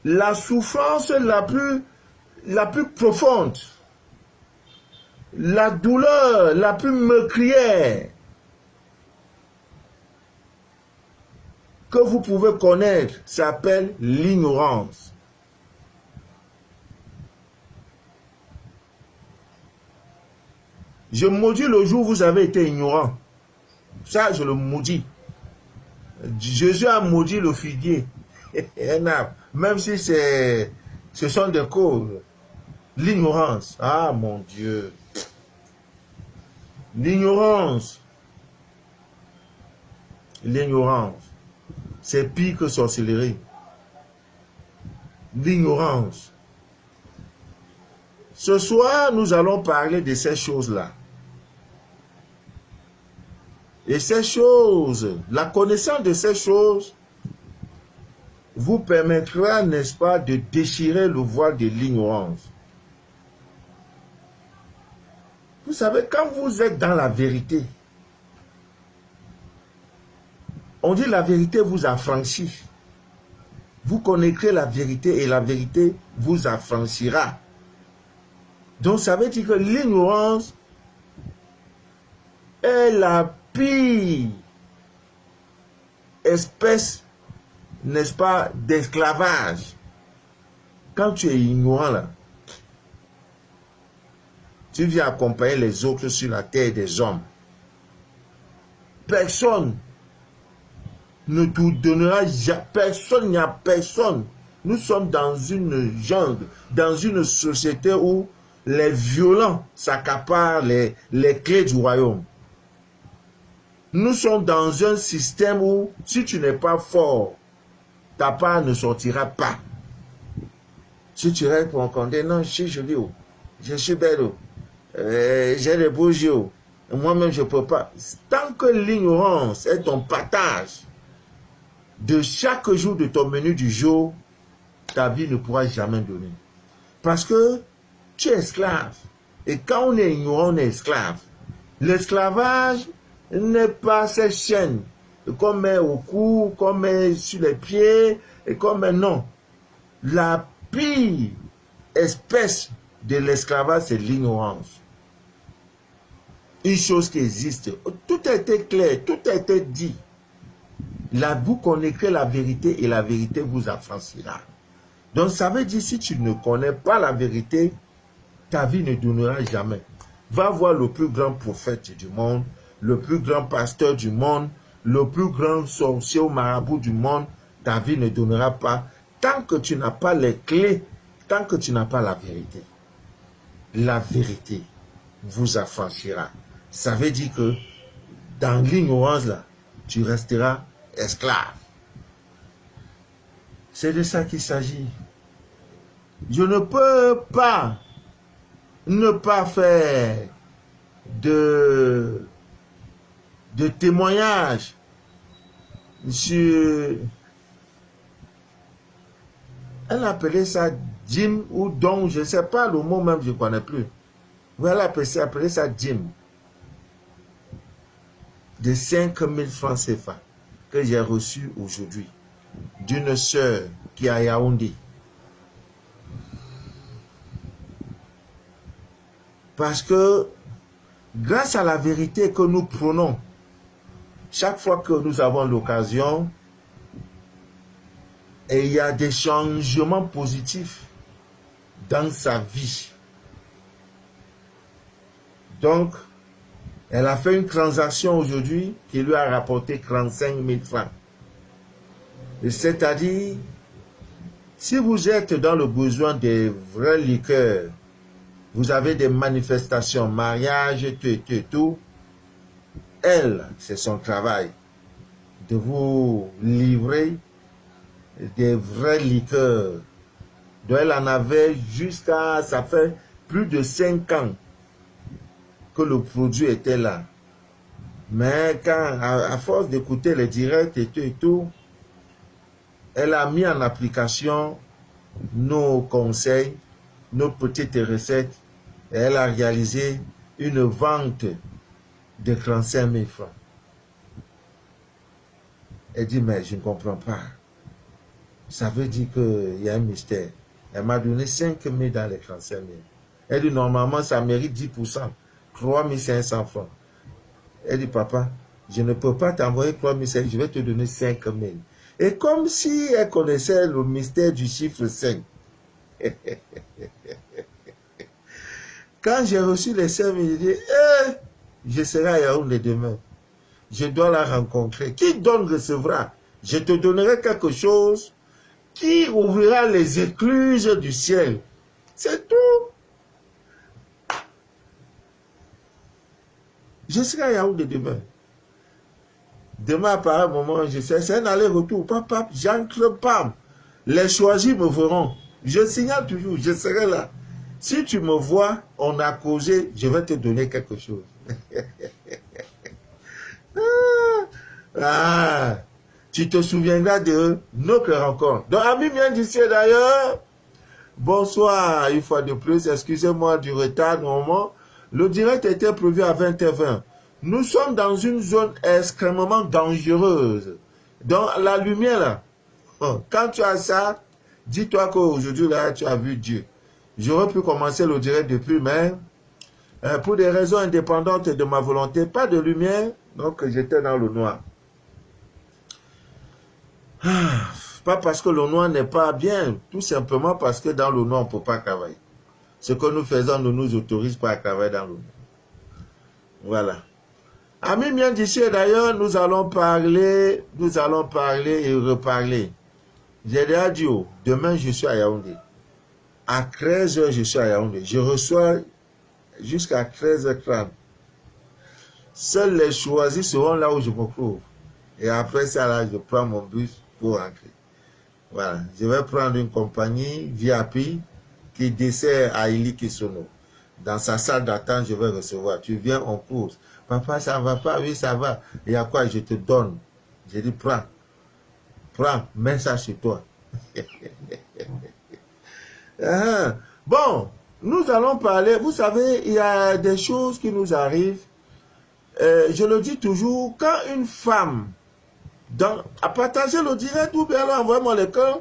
la souffrance la plus profonde, la douleur la plus meurtrière que vous pouvez connaître s'appelle l'ignorance. Je maudis le jour où vous avez été ignorant. Ça, je le maudis. Jésus a maudit le figuier. Même si ce sont des causes. L'ignorance. Ah mon Dieu. L'ignorance. L'ignorance. C'est pire que sorcellerie. L'ignorance. Ce soir, nous allons parler de ces choses-là. Et ces choses, la connaissance de ces choses vous permettra, n'est-ce pas, de déchirer le voile de l'ignorance. Vous savez, quand vous êtes dans la vérité, on dit la vérité vous affranchit. Vous connaîtrez la vérité et la vérité vous affranchira. Donc ça veut dire que l'ignorance est la pire espèce, n'est-ce pas, d'esclavage. Quand tu es ignorant là, tu viens accompagner les autres sur la terre des hommes. Personne ne te donnera, personne, il n'y a personne. Nous sommes dans une jungle, dans une société où les violents s'accaparent les clés du royaume. Nous sommes dans un système où, si tu n'es pas fort, ta part ne sortira pas. Si tu restes pour compter, non, je suis joli, je suis belle, j'ai des beaux yeux, moi-même je ne peux pas. Tant que l'ignorance est ton partage de chaque jour de ton menu du jour, ta vie ne pourra jamais donner. Parce que tu es esclave. Et quand on est ignorant, on est esclave. L'esclavage n'est pas ces chaînes qu'on met au cou, qu'on met sur les pieds, et qu'on met, non. La pire espèce de l'esclavage, c'est l'ignorance. Une chose qui existe. Tout a été clair, tout a été dit. Là, vous connaîtrez la vérité et la vérité vous affranchira. Donc, ça veut dire, si tu ne connais pas la vérité, ta vie ne donnera jamais. Va voir le plus grand prophète du monde, le plus grand pasteur du monde, le plus grand sorcier ou marabout du monde, ta vie ne donnera pas tant que tu n'as pas les clés, tant que tu n'as pas la vérité. La vérité vous affranchira. Ça veut dire que dans l'ignorance là, tu resteras esclave. C'est de ça qu'il s'agit. Je ne peux pas ne pas faire de témoignage sur... Elle appelait ça dîme ou don, je ne sais pas le mot même, je ne connais plus. Elle appelait ça dîme. De 5000 francs CFA que j'ai reçu aujourd'hui d'une sœur qui est à Yaoundé. Parce que grâce à la vérité que nous prenons, chaque fois que nous avons l'occasion, et il y a des changements positifs dans sa vie. Donc, elle a fait une transaction aujourd'hui qui lui a rapporté 35 000 francs. C'est-à-dire, si vous êtes dans le besoin des vrais liqueurs, vous avez des manifestations, mariage, tout, elle, c'est son travail de vous livrer des vrais liqueurs. Donc elle en avait jusqu'à, ça fait plus de 5 ans que le produit était là. Mais quand, à force d'écouter les directs et tout, elle a mis en application nos conseils, nos petites recettes, et elle a réalisé une vente de 35 000 francs. Elle dit, mais je ne comprends pas. Ça veut dire qu'il y a un mystère. Elle m'a donné 5 000 dans les 35 000. Elle dit, normalement, ça mérite 10%. 3 500 francs. Elle dit, papa, je ne peux pas t'envoyer 3 500, je vais te donner 5 000. Et comme si elle connaissait le mystère du chiffre 5. Quand j'ai reçu les 5 000, j'ai dit, je serai à Yaoundé demain. Je dois la rencontrer. Qui donne recevra. Je te donnerai quelque chose qui ouvrira les écluses du ciel. C'est tout. Je serai à Yaoundé demain. Demain, par un moment, je sais, c'est un aller-retour. Papa, j'entre pas. Les choisis me verront. Je signale toujours, je serai là. Si tu me vois, on a causé, je vais te donner quelque chose. Tu te souviendras de notre rencontre. Donc, amis bien d'ici d'ailleurs, bonsoir, une fois de plus, excusez-moi du retard, normalement. Le direct était prévu à 20h20. Nous sommes dans une zone extrêmement dangereuse. Dans la lumière, là, quand tu as ça, dis-toi qu'aujourd'hui, là, tu as vu Dieu. J'aurais pu commencer le direct depuis, mais pour des raisons indépendantes de ma volonté, pas de lumière, donc j'étais dans le noir. Pas parce que le noir n'est pas bien, tout simplement parce que dans le noir, on ne peut pas travailler. Ce que nous faisons ne nous autorise pas à travailler dans le noir. Voilà. Amis bien d'ici, d'ailleurs, nous allons parler et reparler. J'ai déjà dit, demain je suis à Yaoundé. À 13h, je suis à Yaoundé. Je reçois jusqu'à 13h30. Seuls les choisis seront là où je me trouve. Et après ça, là, je prends mon bus pour rentrer. Voilà. Je vais prendre une compagnie VIP qui dessert à Ili Kisono. Dans sa salle d'attente, je vais recevoir. Tu viens, on course. Papa, ça va pas? Oui, ça va. Il y a quoi? Je te donne. J'ai dit, prends. Prends, mets ça sur toi. Bon, nous allons parler. Vous savez, il y a des choses qui nous arrivent. Je le dis toujours, quand une femme à partager le direct ou bien alors envoyez-moi le cœur,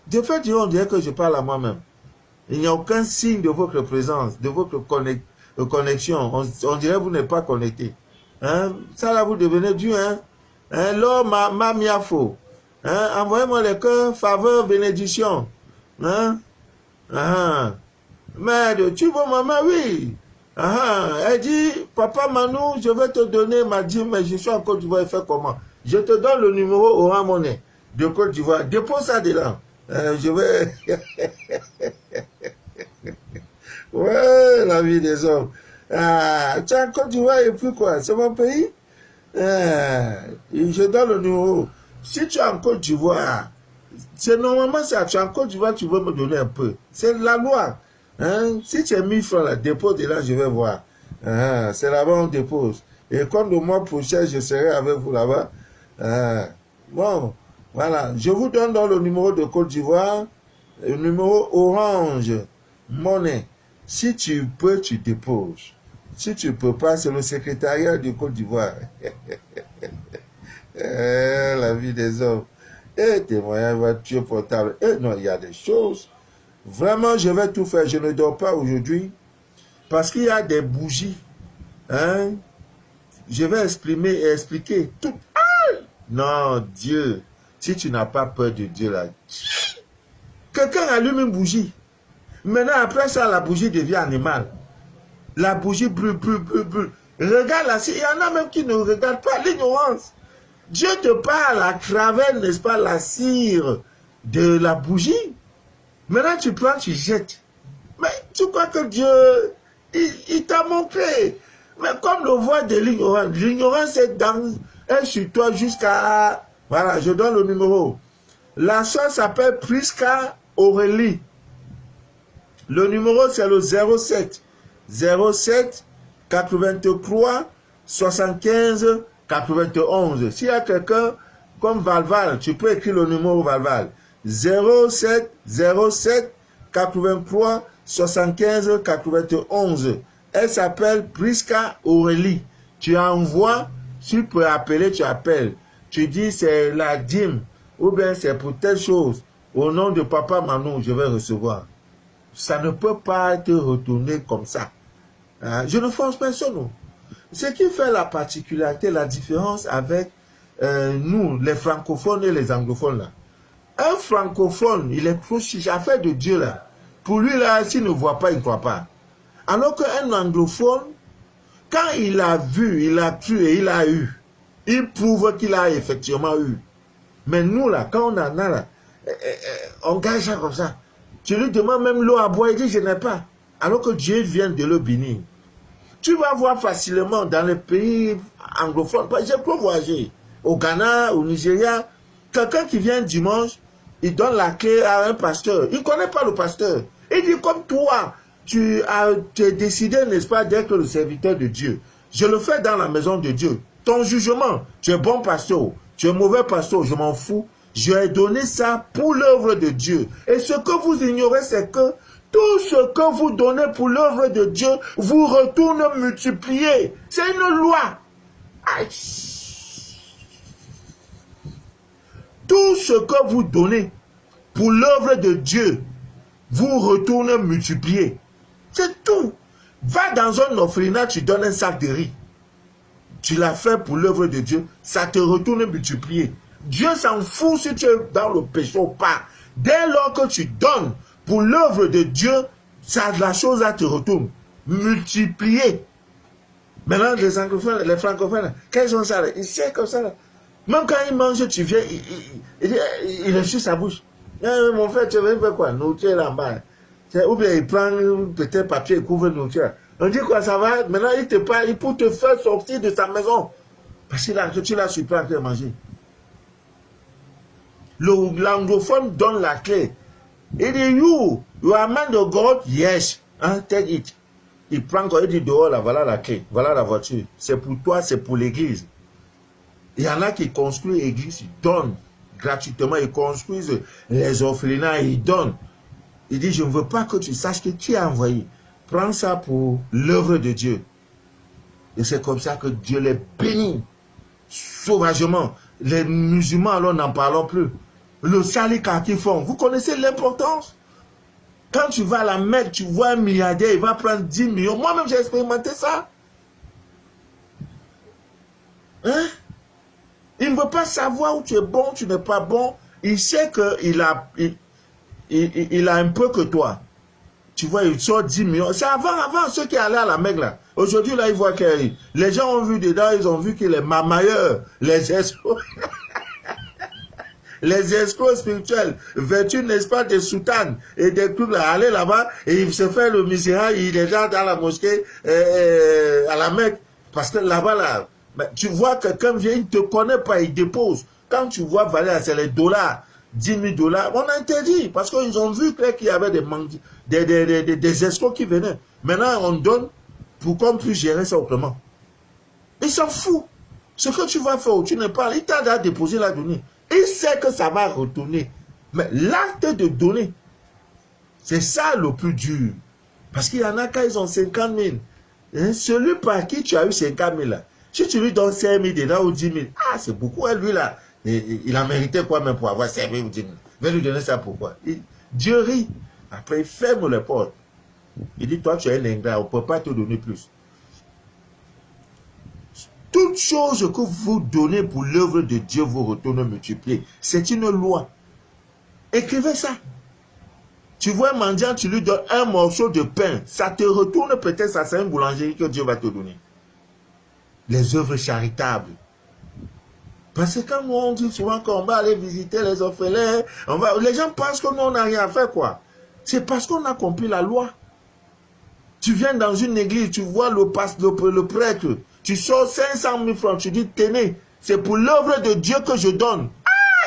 de fait, on dirait que je parle à moi-même. Il n'y a aucun signe de votre présence, de votre connexion. On dirait que vous n'êtes pas connecté. Hein? Ça là, vous devenez Dieu. Hein? L'homme m'a mis à faux. Hein? Envoyez-moi le cœur, faveur, bénédiction. Hein? Mais tu vois maman, oui. Elle dit, papa Manou, je vais te donner ma dîme, mais je suis en Côte d'Ivoire, fait comment? Je te donne le numéro Orange Money de Côte d'Ivoire. Dépose ça dedans. Je vais... Ouais, la vie des hommes. Tu es en Côte d'Ivoire et puis quoi? C'est mon pays? Je donne le numéro. Si tu es en Côte d'Ivoire, c'est normalement ça. Tu es en Côte d'Ivoire, tu veux me donner un peu. C'est la loi. Hein? Si tu es 1000 francs, là, dépose de là, je vais voir. C'est là-bas on dépose. Et comme le mois prochain, je serai avec vous là-bas. Bon, voilà. Je vous donne dans le numéro de Côte d'Ivoire, le numéro Orange Money. Si tu peux, tu déposes. Si tu ne peux pas, c'est le secrétariat de Côte d'Ivoire. La vie des hommes. Et tes moyens voitures portables. Et non, il y a des choses. Vraiment, je vais tout faire. Je ne dors pas aujourd'hui. Parce qu'il y a des bougies. Hein? Je vais expliquer tout. Non, Dieu. Si tu n'as pas peur de Dieu, là. Quelqu'un allume une bougie. Maintenant, après ça, la bougie devient animale. La bougie brûle. Regarde là, il y en a même qui ne regardent pas l'ignorance. Dieu te parle à travers, n'est-ce pas, la cire de la bougie. Maintenant, tu prends, tu jettes. Mais tu crois que Dieu, il t'a montré. Mais comme le voit de l'ignorance est sur toi jusqu'à... Voilà, je donne le numéro. La soeur s'appelle Prisca Aurélie. Le numéro, c'est le 07 83 75 91. S'il y a quelqu'un comme Valval, tu peux écrire le numéro Valval. 07 83 75 91. Elle s'appelle Prisca Aurélie. Tu envoies, tu peux appeler, tu appelles. Tu dis c'est la dîme ou bien c'est pour telle chose. au nom de Papa Manon, je vais recevoir. Ça ne peut pas être retourné comme ça. Hein? Je ne force personne. Non. Ce qui fait la particularité, la différence avec nous, les francophones et les anglophones, là. Un francophone, il est proche, affaire de Dieu, là. Pour lui, là, s'il ne voit pas, il ne croit pas. Alors qu'un anglophone, quand il a vu, il a cru et il a eu, il prouve qu'il a effectivement eu. Mais nous, là, quand on en a, là, on gagne ça comme ça. Tu lui demandes même l'eau à boire, il dit, je n'ai pas. Alors que Dieu vient de le bénir. Tu vas voir facilement dans les pays anglophones, je peux voyager au Ghana, au Nigeria, quelqu'un qui vient dimanche, il donne la clé à un pasteur. Il ne connaît pas le pasteur. Il dit, comme toi, tu as décidé, n'est-ce pas, d'être le serviteur de Dieu. Je le fais dans la maison de Dieu. Ton jugement, tu es bon pasteur, tu es mauvais pasteur, je m'en fous. Je ai donné ça pour l'œuvre de Dieu. Et ce que vous ignorez, c'est que tout ce que vous donnez pour l'œuvre de Dieu vous retourne multiplié. C'est une loi. Aïe. Tout ce que vous donnez pour l'œuvre de Dieu vous retourne multiplié. C'est tout. Va dans un orphelinat, tu donnes un sac de riz. Tu l'as fait pour l'œuvre de Dieu, ça te retourne multiplié. Dieu s'en fout si tu es dans le péché ou pas. Dès lors que tu donnes pour l'œuvre de Dieu, ça, la chose là te retourne multiplié. Maintenant, les anglophones, les francophones, quand ils ont ça, ils savent comme ça. Là. Même quand ils mangent, tu viens, il est sur sa bouche. Mon frère, tu veux faire quoi? Nourriture là en bas. Ou bien il prend peut-être papier et couvre nourriture. On dit quoi, ça va? Maintenant, il te parle pour te faire sortir de sa maison. Parce que tu l'as surpris en train de manger. L'anglophone donne la clé. Il dit, you are man of God? Yes. Hein, take it. Il prend quand il dit dehors, là, voilà la clé, voilà la voiture. C'est pour toi, c'est pour l'église. Il y en a qui construisent l'église, ils donnent gratuitement, ils construisent les orphelinats, ils donnent. Il dit, je ne veux pas que tu saches que tu as envoyé. Prends ça pour l'œuvre de Dieu. Et c'est comme ça que Dieu les bénit sauvagement. Les musulmans, alors n'en parlons plus. Le salika qu'ils font, vous connaissez l'importance? Quand tu vas à la Mecque, tu vois un milliardaire, il va prendre 10 millions. Moi-même, j'ai expérimenté ça. Hein? Il ne veut pas savoir où tu es bon, tu n'es pas bon. Il sait qu'il a, il a un peu que toi. Tu vois, il sort 10 millions. C'est avant ceux qui allaient à la Mecque, là. Aujourd'hui, là, ils voient que les gens ont vu dedans, ils ont vu qu'il est mamailleur, les escrocs. Les escrocs spirituels, vêtus, n'est-ce pas, des soutanes et des trucs là, aller là-bas et il se fait le misérable, il est là dans la mosquée à la Mecque. Parce que là-bas, là, tu vois quelqu'un vient, il ne te connaît pas, il dépose. Quand tu vois valer, c'est les dollars, 10 000 $, on a interdit parce qu'ils ont vu qu'il y avait des escrocs qui venaient. Maintenant, on donne pour qu'on puisse gérer ça autrement. Il s'en fout. Ce que tu vas faire, tu ne parles, il t'a déjà déposé la donnée. Il sait que ça va retourner. Mais l'acte de donner, c'est ça le plus dur. Parce qu'il y en a quand ils ont 50 000. Hein, celui par qui tu as eu 50 000 là, si tu lui donnes 5 000 dedans ou 10 000, ah c'est beaucoup, hein, lui là, il a mérité quoi même pour avoir 5 000 ou 10 000. Je vais lui donner ça pourquoi? Dieu rit. Après il ferme les portes. Il dit, toi tu es un ingrat, on ne peut pas te donner plus. Toute chose que vous donnez pour l'œuvre de Dieu vous retourne multiplié. C'est une loi. Écrivez ça. Tu vois un mendiant, tu lui donnes un morceau de pain. Ça te retourne peut-être, ça c'est une boulangerie que Dieu va te donner. Les œuvres charitables. Parce que quand nous on dit souvent qu'on va aller visiter les orphelins, les gens pensent que nous on n'a rien à faire quoi. C'est parce qu'on a compris la loi. Tu viens dans une église, tu vois le prêtre. Tu sors 500 000 francs, tu dis, tenez, c'est pour l'œuvre de Dieu que je donne.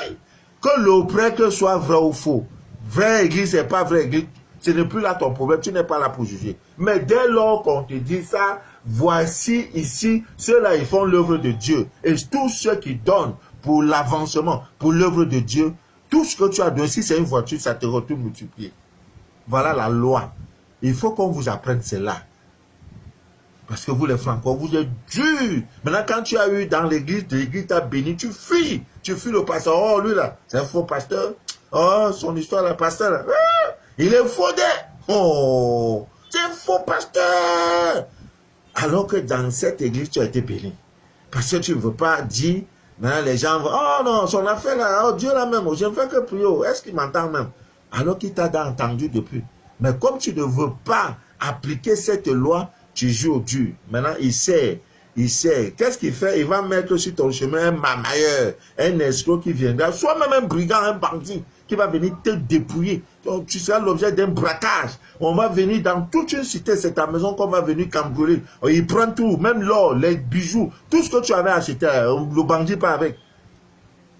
Aïe! Que le prêtre soit vrai ou faux. Vraie église, c'est pas vraie église. Ce n'est plus là ton problème, tu n'es pas là pour juger. Mais dès lors qu'on te dit ça, voici ici, ceux-là, ils font l'œuvre de Dieu. Et tous ceux qui donnent pour l'avancement, pour l'œuvre de Dieu, tout ce que tu as donné, si c'est une voiture, ça te retourne multiplié. Voilà la loi. Il faut qu'on vous apprenne cela. Parce que vous les Franco, vous êtes durs. Maintenant, quand tu as eu dans l'église t'a béni, tu fuis. Tu fuis le pasteur. Oh, lui là, c'est un faux pasteur. Oh, son histoire, le pasteur, là, il est faux. Oh, c'est un faux pasteur. Alors que dans cette église, tu as été béni. Parce que tu ne veux pas dire, maintenant les gens vont, oh non, son affaire là, oh Dieu là même, je ne fais que prier, est-ce qu'il m'entend même? Alors qu'il t'a entendu depuis. Mais comme tu ne veux pas appliquer cette loi, tu joues au dur. Maintenant, il sait. Qu'est-ce qu'il fait? Il va mettre sur ton chemin un mamailleur, un escroc qui viendra, soit même un brigand, un bandit, qui va venir te dépouiller. Donc, tu seras l'objet d'un braquage. On va venir dans toute une cité, c'est ta maison qu'on va venir cambrioler. Il prend tout, même l'or, les bijoux, tout ce que tu avais acheté, le bandit pas avec.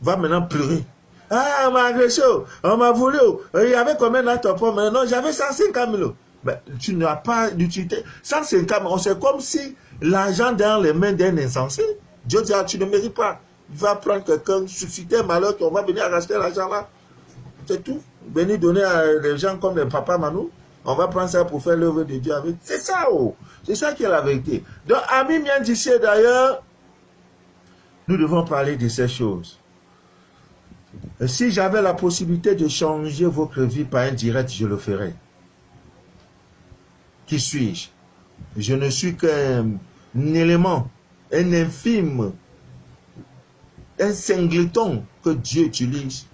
Va maintenant pleurer. Ah, on m'a agressé, on m'a volé. Il y avait combien dans ton pomme? Non, j'avais 150 000. Mais tu n'as pas d'utilité. 150 000, c'est comme si l'argent dans les mains d'un insensé. Dieu dit, ah, tu ne mérites pas. Va prendre quelqu'un, susciter un malheur, on va venir racheter l'argent là. C'est tout. Venir donner à des gens comme les papas Manou. On va prendre ça pour faire l'œuvre de Dieu avec. C'est ça, oh. C'est ça qui est la vérité. Donc, Ami bien d'ici d'ailleurs, nous devons parler de ces choses. Si j'avais la possibilité de changer votre vie par un direct, je le ferais. Qui suis-je? Je ne suis qu'un élément, un infime, un singleton que Dieu utilise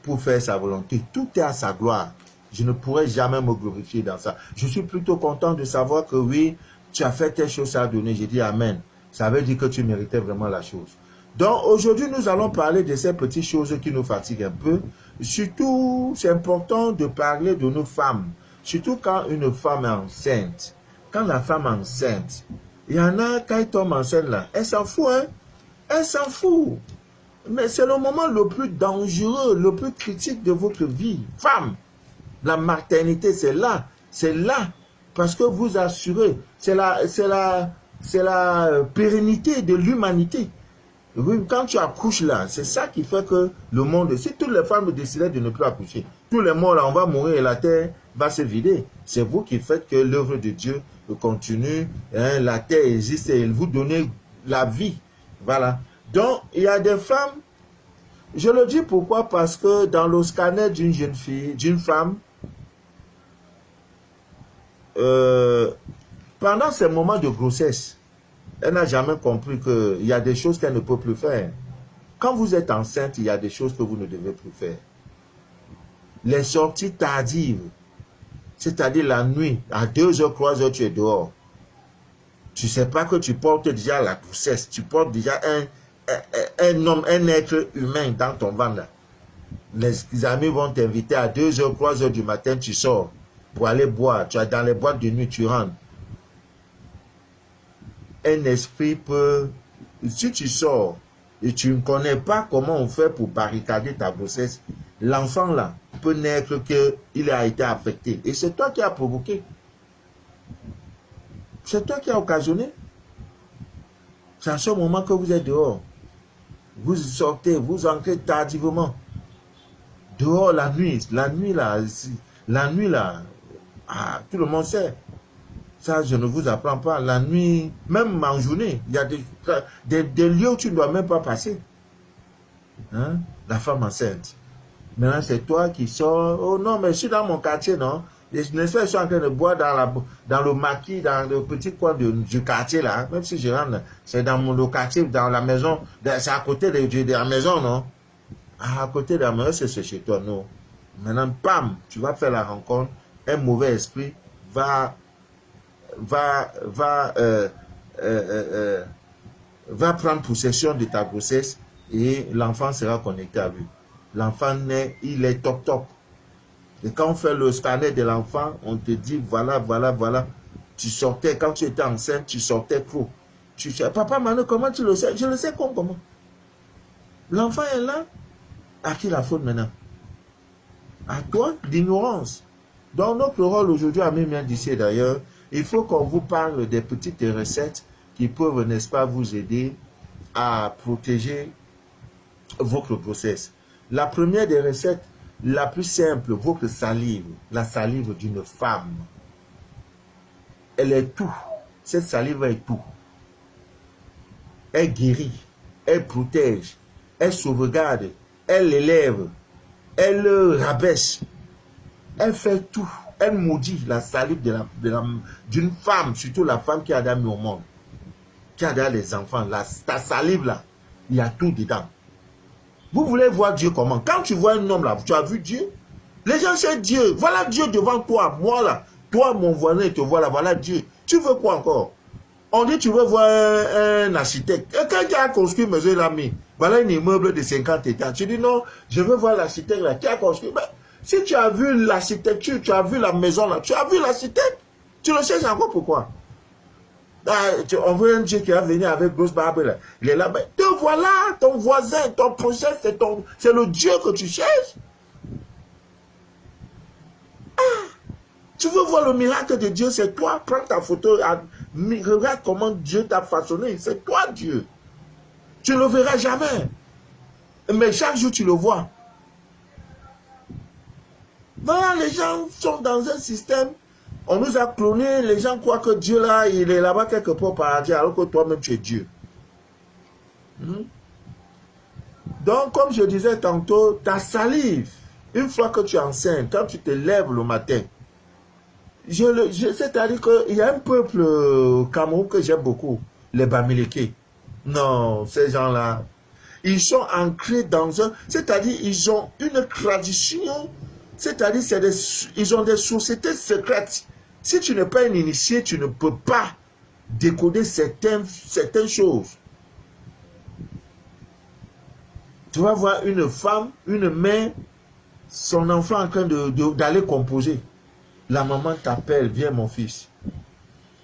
pour faire sa volonté. Tout est à sa gloire. Je ne pourrais jamais me glorifier dans ça. Je suis plutôt content de savoir que oui, tu as fait telle chose à donner. J'ai dit Amen. Ça veut dire que tu méritais vraiment la chose. Donc aujourd'hui, nous allons parler de ces petites choses qui nous fatiguent un peu. Surtout, c'est important de parler de nos femmes. Surtout quand une femme est enceinte. Quand la femme est enceinte, il y en a, quand elle tombe enceinte là, elle s'en fout, hein. Elle s'en fout. Mais c'est le moment le plus dangereux, le plus critique de votre vie. Femme, la maternité, c'est là. C'est là. Parce que vous assurez, c'est la pérennité de l'humanité. Oui, quand tu accouches là, c'est ça qui fait que le monde, si toutes les femmes décidaient de ne plus accoucher, tous les morts là, on va mourir et la terre va se vider. C'est vous qui faites que l'œuvre de Dieu continue, hein, la terre existe et il vous donne la vie. Voilà. Donc, il y a des femmes, je le dis pourquoi, parce que dans le scanner d'une jeune fille, d'une femme, pendant ces moments de grossesse, elle n'a jamais compris qu'il y a des choses qu'elle ne peut plus faire. Quand vous êtes enceinte, il y a des choses que vous ne devez plus faire. Les sorties tardives, c'est-à-dire la nuit, à 2h, 3h, tu es dehors. Tu ne sais pas que tu portes déjà la grossesse, tu portes déjà un homme, un être humain dans ton ventre. Les amis vont t'inviter à 2h, 3h du matin, tu sors pour aller boire. Tu es dans les boîtes de nuit, tu rentres. Un esprit peut, si tu sors et tu ne connais pas comment on fait pour barricader ta grossesse, l'enfant là peut naître qu'il a été affecté. Et c'est toi qui as provoqué. C'est toi qui as occasionné. C'est à ce moment que vous êtes dehors. Vous sortez, vous entrez tardivement. Dehors la nuit là, ah, tout le monde sait. Ça, je ne vous apprends pas. La nuit, même en journée, il y a des lieux où tu ne dois même pas passer. Hein? La femme enceinte. Maintenant, c'est toi qui sors. Oh non, mais je suis dans mon quartier, non? Je suis en train de boire dans le maquis, dans le petit coin du quartier, là. Même si je rentre, c'est dans le quartier, dans la maison. C'est à côté de la maison, non? Ah, à côté de la maison, c'est chez toi, non? Maintenant, pam, tu vas faire la rencontre. Un mauvais esprit va prendre possession de ta grossesse et l'enfant sera connecté à lui. L'enfant naît, il est top top. Et quand on fait le scanner de l'enfant, on te dit voilà. Tu sortais, quand tu étais enceinte, tu sortais trop. Tu sais, papa Manu, comment tu le sais? Je le sais comment. L'enfant est là. À qui la faute maintenant? À toi, d'ignorance. Donc notre rôle aujourd'hui, à même d'ici d'ailleurs, il faut qu'on vous parle des petites recettes qui peuvent, n'est-ce pas, vous aider à protéger votre grossesse. La première des recettes, la plus simple, votre salive, la salive d'une femme. Elle est tout. Cette salive est tout. Elle guérit, elle protège, elle sauvegarde, elle élève, elle rabaisse, elle fait tout, elle maudit la salive d'une femme, surtout la femme qui a déjà mis au monde, qui a déjà les enfants. Ta salive là, il y a tout dedans. Vous voulez voir Dieu comment? Quand tu vois un homme là, tu as vu Dieu? Les gens cherchent Dieu. Voilà Dieu devant toi, moi là. Toi, mon voisin, te voit là, voilà Dieu. Tu veux quoi encore? On dit tu veux voir un architecte. Et quelqu'un a construit, monsieur l'ami, voilà un immeuble de 50 étages. Tu dis non, je veux voir l'architecte là qui a construit. Mais si tu as vu l'architecture, tu as vu la maison là, tu as vu l'architecte, tu le cherches encore pourquoi? On veut un Dieu qui va venir avec grosse barbe là. Il est là, mais te voilà, ton voisin, ton projet, c'est le Dieu que tu cherches. Tu veux voir le miracle de Dieu, c'est toi. Prends ta photo, regarde comment Dieu t'a façonné. C'est toi Dieu. Tu ne le verras jamais. Mais chaque jour tu le vois. Voilà, les gens sont dans un système. On nous a cloné. Les gens croient que Dieu là, il est là-bas quelque part par Dieu, alors que toi-même tu es Dieu. Donc, comme je disais tantôt, ta salive, une fois que tu es enceinte, quand tu te lèves le matin, c'est-à-dire qu'il y a un peuple au Cameroun que j'aime beaucoup, les Bamileke. Non, ces gens-là, ils sont ancrés dans un... C'est-à-dire ils ont une tradition, c'est-à-dire ils ont des sociétés secrètes. Si tu n'es pas un initié, tu ne peux pas décoder certaines choses. Tu vas voir une femme, une mère, son enfant en train d'aller composer. La maman t'appelle, viens mon fils.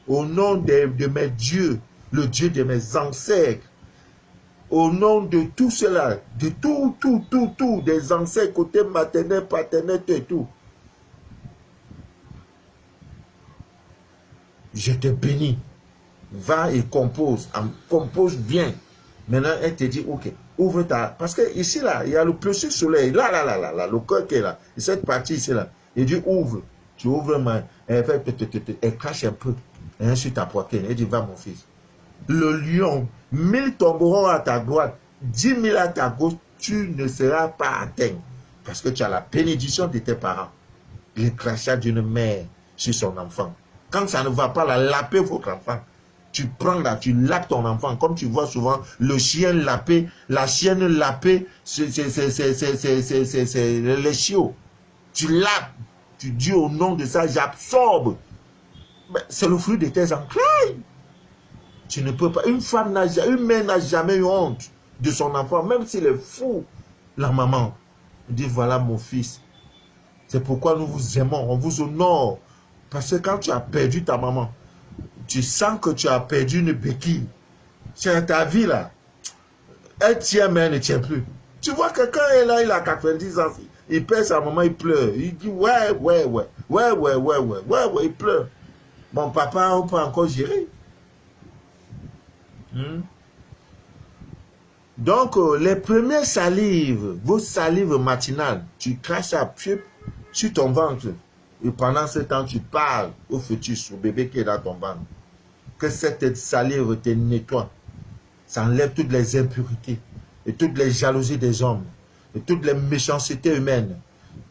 Au nom de mes dieux, le Dieu de mes ancêtres, au nom de tout cela, de tout, des ancêtres, côté maternel, paternel, et tout. Je te bénis. Va et compose bien. Maintenant, elle te dit, ok, ouvre ta... Parce que ici, là, il y a le plessis soleil. Là, le cœur qui est là. Et cette partie ici, là. Il dit, ouvre. Tu ouvres ma... Elle crache un peu sur ta poitrine. Elle dit, va mon fils. Le lion, 1000 tomberont à ta droite, 10 000 à ta gauche, tu ne seras pas atteint. Parce que tu as la bénédiction de tes parents. Le crachat d'une mère sur son enfant. Quand ça ne va pas, lapez votre enfant. Tu prends là, tu lapes ton enfant. Comme tu vois souvent, le chien lapé, la chienne lapée, c'est les chiots. Tu lapes. Tu dis au nom de ça, j'absorbe. C'est le fruit de tes entrailles. Tu ne peux pas. Une mère n'a jamais eu honte de son enfant, même s'il est fou. La maman dit, voilà mon fils. C'est pourquoi nous vous aimons, on vous honore. Parce que quand tu as perdu ta maman, tu sens que tu as perdu une béquille. C'est ta vie là. Elle tient, mais elle ne tient plus. Tu vois quelqu'un est là, il a 90 ans. Il perd sa maman, il pleure. Il dit, ouais, il pleure. Mon papa, on peut encore gérer. Donc, les premières salives, vos salives matinales, tu craches à pied sur ton ventre. Et pendant ce temps, tu parles au fœtus, au bébé qui est dans ton ventre. Que cette salive te nettoie. Ça enlève toutes les impurités et toutes les jalousies des hommes et toutes les méchancetés humaines,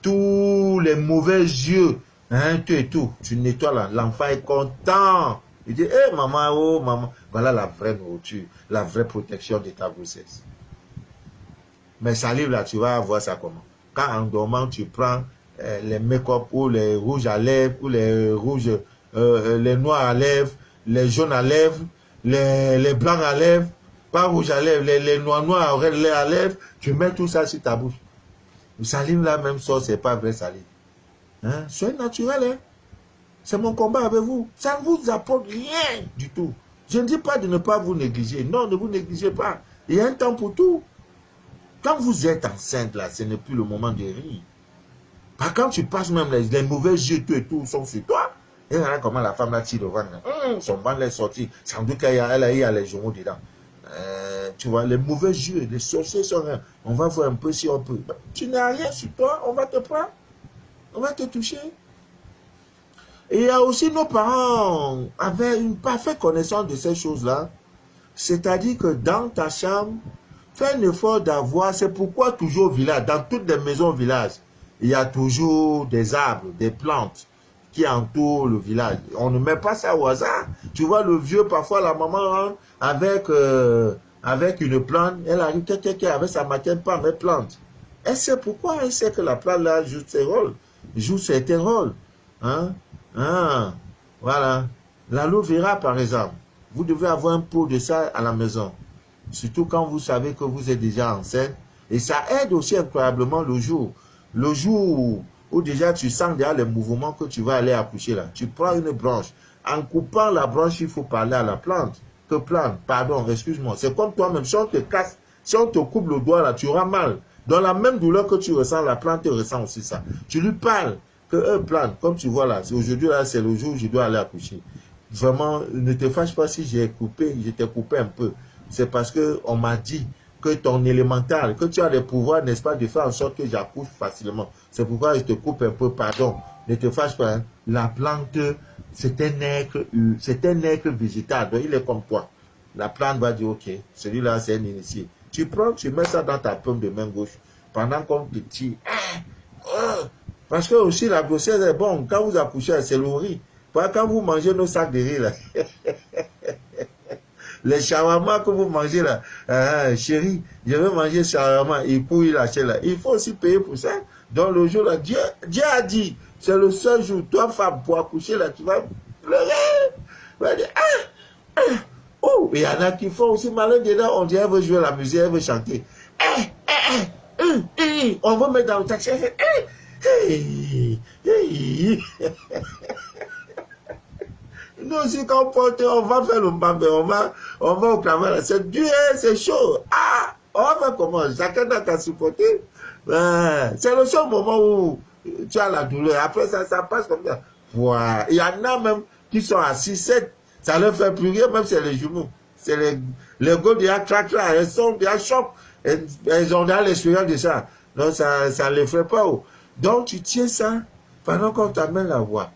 tous les mauvais yeux, tout et tout. Tu nettoies là, l'enfant est content. Il dit, hé maman, oh maman, voilà la vraie nourriture, la vraie protection de ta grossesse. Mais salive là, tu vas voir ça comment? Quand en dormant, tu prends les make-up ou les rouges à lèvres, ou les rouges, les noirs à lèvres, les jaunes à lèvres, les blancs à lèvres, pas rouge à lèvres, les noirs à lèvres, tu mets tout ça sur ta bouche. Le salive là, même ça, c'est pas vrai salive. Hein? Soyez naturel, hein? C'est mon combat avec vous. Ça ne vous apporte rien du tout. Je ne dis pas de ne pas vous négliger. Non, ne vous négligez pas. Il y a un temps pour tout. Quand vous êtes enceinte, là, ce n'est plus le moment de rire. Quand tu passes même les mauvais yeux, tout et tout sont sur toi. Et voilà comment la femme là tire le ventre. Son ventre est sorti. Sans doute qu'elle a les journaux dedans. Tu vois, les mauvais yeux, les sorciers sont là. On va voir un peu si on peut. Tu n'as rien sur toi, on va te prendre. On va te toucher. Et il y a aussi nos parents avaient une parfaite connaissance de ces choses-là. C'est-à-dire que dans ta chambre, Fais un effort d'avoir, c'est pourquoi toujours au village, dans toutes les maisons au village, il y a toujours des arbres, des plantes qui entourent le village. On ne met pas ça au hasard. Tu vois le vieux, parfois la maman rentre avec une plante, elle arrive avec sa matière pas mais plante. Elle sait pourquoi, elle sait que la plante là joue ses rôles, joue certains rôles. Hein? Ah, voilà. L'aloe vera par exemple, vous devez avoir un pot de ça à la maison. Surtout quand vous savez que vous êtes déjà enceinte. Et ça aide aussi incroyablement le jour. Le jour où déjà tu sens déjà les mouvements que tu vas aller accoucher là. Tu prends une branche. En coupant la branche, il faut parler à la plante. Que plante? Pardon, excuse-moi. C'est comme toi-même. Si on te casse, si on te coupe le doigt là, tu auras mal. Dans la même douleur que tu ressens, la plante ressent aussi ça. Tu lui parles que plante, comme tu vois là, aujourd'hui là, c'est le jour où je dois aller accoucher. Vraiment, ne te fâche pas si j'ai coupé, je t'ai coupé un peu. C'est parce qu'on m'a dit que ton élémental, que tu as les pouvoirs, n'est-ce pas, de faire en sorte que j'accouche facilement. C'est pourquoi je te coupe un peu, pardon. Ne te fâche pas. Hein. La plante, c'est un être végétal, donc il est comme toi. La plante va dire, ok, celui-là, c'est un initié. Tu prends, tu mets ça dans ta paume de main gauche, pendant qu'on te tire. Parce que aussi, la grossesse est bonne. Quand vous accouchez, c'est le riz. Quand vous mangez nos sacs de riz, là, les shawarma que vous mangez là, chérie, je vais manger shawarma et pour il achète là. Il faut aussi payer pour ça. Donc le jour là, Dieu a dit, c'est le seul jour, toi femme, pour accoucher là, tu vas pleurer. Tu vas dire, oh, il y en a qui font aussi malin dedans, on dit, elle veut jouer la musique, elle veut chanter. On va mettre dans le taxi, elle fait, nous aussi, quand on va faire le mbambé, on va au travail, c'est dur, c'est chaud. On va faire comment? Chacun n'a qu'à supporter. C'est le seul moment où tu as la douleur. Après ça, ça passe comme ça. Voilà. Il y en a même qui sont à 6, 7. Ça ne leur fait plus rien, même c'est les jumeaux. C'est les gars déjà crac, elles sont déjà choc. Elles ont déjà l'expérience de ça. Donc ça ne les fait pas. Donc tu tiens ça. Pendant qu'on t'amène la voix.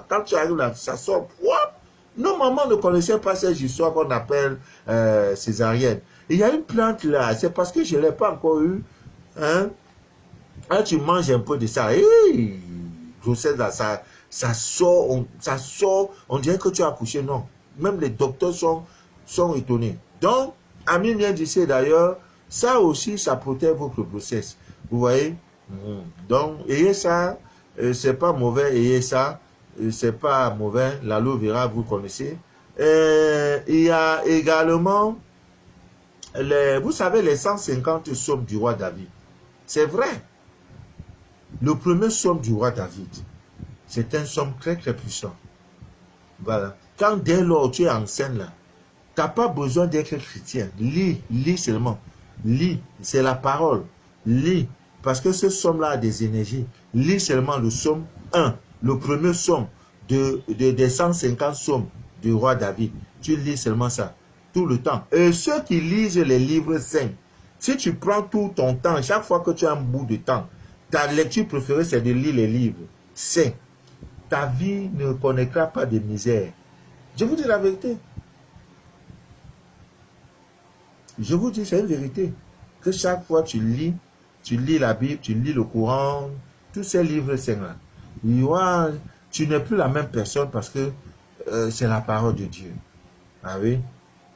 Quand tu arrives là, ça sort. Nos mamans ne connaissaient pas ces histoires qu'on appelle césarienne. Il y a une plante là, c'est parce que je ne l'ai pas encore eu. Hein? Quand tu manges un peu de ça, grossesse là, ça sort, on dirait que tu as accouché, non. Même les docteurs sont étonnés. Donc, Ami vient d'ici d'ailleurs, ça aussi, ça protège votre grossesse. Vous voyez? Donc, ayez ça. C'est pas mauvais, ayez ça, c'est pas mauvais, l'aloe vera, vous connaissez. Il y a également, vous savez, les 150 psaumes du roi David. C'est vrai. Le premier psaume du roi David, c'est un psaume très très puissant. Voilà. Quand dès lors tu es en scène là, tu n'as pas besoin d'être chrétien. Lis seulement. Lis, c'est la parole. Lis. Parce que ce psaume-là a des énergies. Lis seulement le psaume 1, le premier psaume des 150 psaumes du roi David. Tu lis seulement ça, tout le temps. Et ceux qui lisent les livres saints, si tu prends tout ton temps, chaque fois que tu as un bout de temps, ta lecture préférée, c'est de lire les livres saints. Ta vie ne connaîtra pas de misère. Je vous dis la vérité. Je vous dis, c'est une vérité. Que chaque fois tu lis la Bible, tu lis le Coran, tous ces livres saints-là. Tu n'es plus la même personne parce que c'est la parole de Dieu. Ah oui,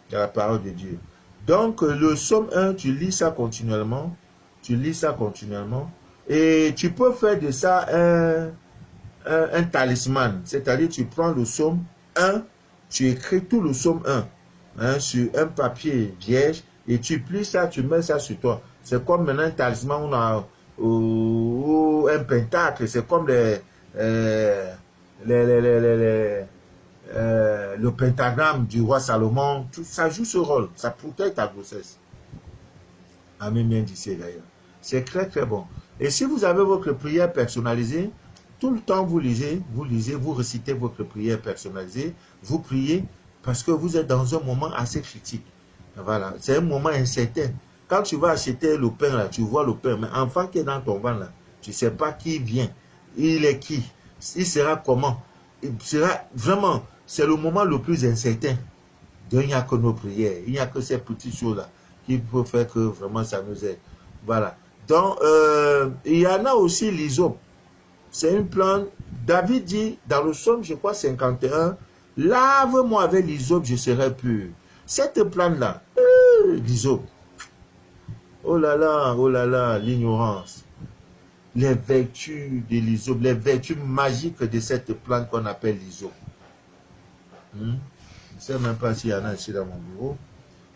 c'est la parole de Dieu. Donc, le psaume 1, tu lis ça continuellement. Et tu peux faire de ça un talisman. C'est-à-dire, tu prends le psaume 1, tu écris tout le psaume 1 sur un papier vierge et tu plies ça, tu mets ça sur toi. C'est comme maintenant un talisman ou un pentacle. C'est comme le pentagramme du roi Salomon. Tout ça joue ce rôle. Ça protège ta grossesse. Amen bien d'ici d'ailleurs. C'est très très bon. Et si vous avez votre prière personnalisée, tout le temps vous lisez, vous récitez votre prière personnalisée, vous priez parce que vous êtes dans un moment assez critique. Voilà, c'est un moment incertain. Quand tu vas acheter le pain là, tu vois le pain, mais enfant qui est dans ton ventre là, tu ne sais pas qui vient, il est qui, il sera comment, il sera vraiment, c'est le moment le plus incertain. Donc il n'y a que nos prières, il n'y a que ces petites choses là qui peut faire que vraiment ça nous aide. Voilà. Donc, il y en a aussi l'hysope. C'est une plante, David dit dans le psaume, je crois 51, lave-moi avec l'hysope, je serai pur. Cette plante-là, l'hysope, oh là là, l'ignorance. Les vertus de l'hysope, les vertus magiques de cette plante qu'on appelle l'hysope. Je ne sais même pas s'il y en a ici dans mon bureau.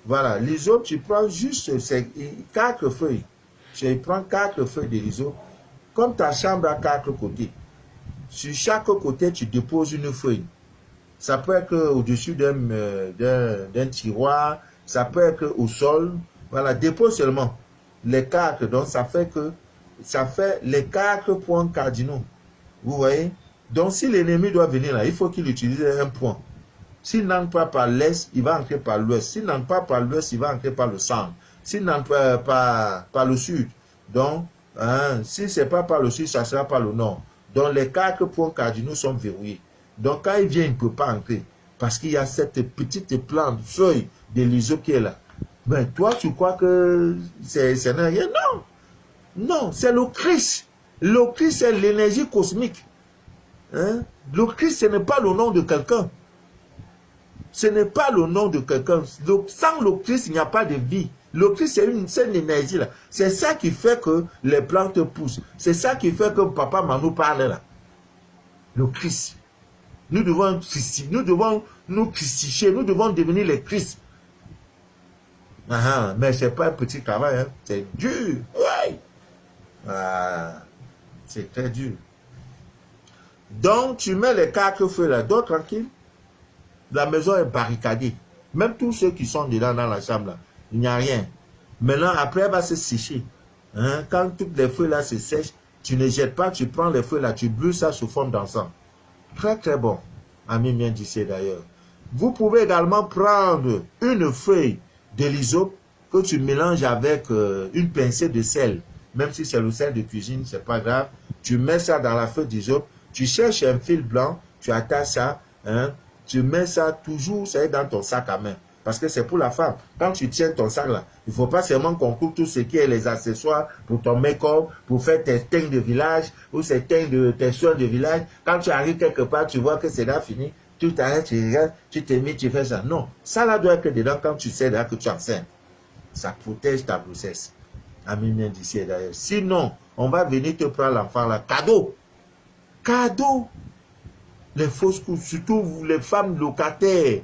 Voilà, l'hysope, tu prends juste 4 feuilles. Tu prends 4 feuilles de l'hysope. Comme ta chambre a 4 côtés. Sur chaque côté, tu déposes une feuille. Ça peut être au-dessus d'un tiroir, ça peut être au sol. Voilà, dépose seulement les 4. Donc, ça fait les 4 points cardinaux. Vous voyez? Donc, si l'ennemi doit venir là, il faut qu'il utilise un point. S'il n'entre pas par l'est, il va entrer par l'ouest. S'il n'entre pas par l'ouest, il va entrer par le centre. S'il n'entre pas par le sud, donc, si ce n'est pas par le sud, ça sera par le nord. Donc, les 4 points cardinaux sont verrouillés. Donc, quand il vient, il ne peut pas entrer. Parce qu'il y a cette petite plante, feuille de l'hysope qui est là. Mais toi, tu crois que ce n'est rien? Non. Non, c'est le Christ. Le Christ, c'est l'énergie cosmique. Le Christ, ce n'est pas le nom de quelqu'un. Ce n'est pas le nom de quelqu'un. Sans le Christ, il n'y a pas de vie. Le Christ, c'est une énergie là. C'est ça qui fait que les plantes poussent. C'est ça qui fait que Papa Manu parle là. Le Christ. Nous devons nous christifier. Nous devons devenir les Christ. Mais ce n'est pas un petit travail. C'est dur. Ouais. C'est très dur. Donc, tu mets les 4 feux là. Donc, tranquille. La maison est barricadée. Même tous ceux qui sont dedans dans la chambre là. Il n'y a rien. Maintenant, après, elle va se sécher. Quand toutes les feuilles là se sèchent, tu ne jettes pas, tu prends les feuilles là, tu brûles ça sous forme d'encens. Très très bon. Ami bien d'ici d'ailleurs. Vous pouvez également prendre une feuille de l'hysope que tu mélanges avec une pincée de sel. Même si c'est le sel de cuisine, c'est pas grave. Tu mets ça dans la feuille d'hysope, tu cherches un fil blanc, tu attaches ça, tu mets ça toujours, ça est dans ton sac à main. Parce que c'est pour la femme. Quand tu tiens ton sac là, il ne faut pas seulement qu'on coupe tout ce qui est les accessoires pour ton make-up, pour faire tes teintes de village ou tes soins de village. Quand tu arrives quelque part, tu vois que c'est là fini. Tu t'arrêtes, tu regardes, tu te mets, tu fais ça. Non, ça là doit être dedans quand tu sais là que tu es enceinte. Ça protège ta grossesse. Ami bien d'ici d'ailleurs. Sinon, on va venir te prendre l'enfant là. Cadeau. Cadeau. Les fausses couches, surtout les femmes locataires.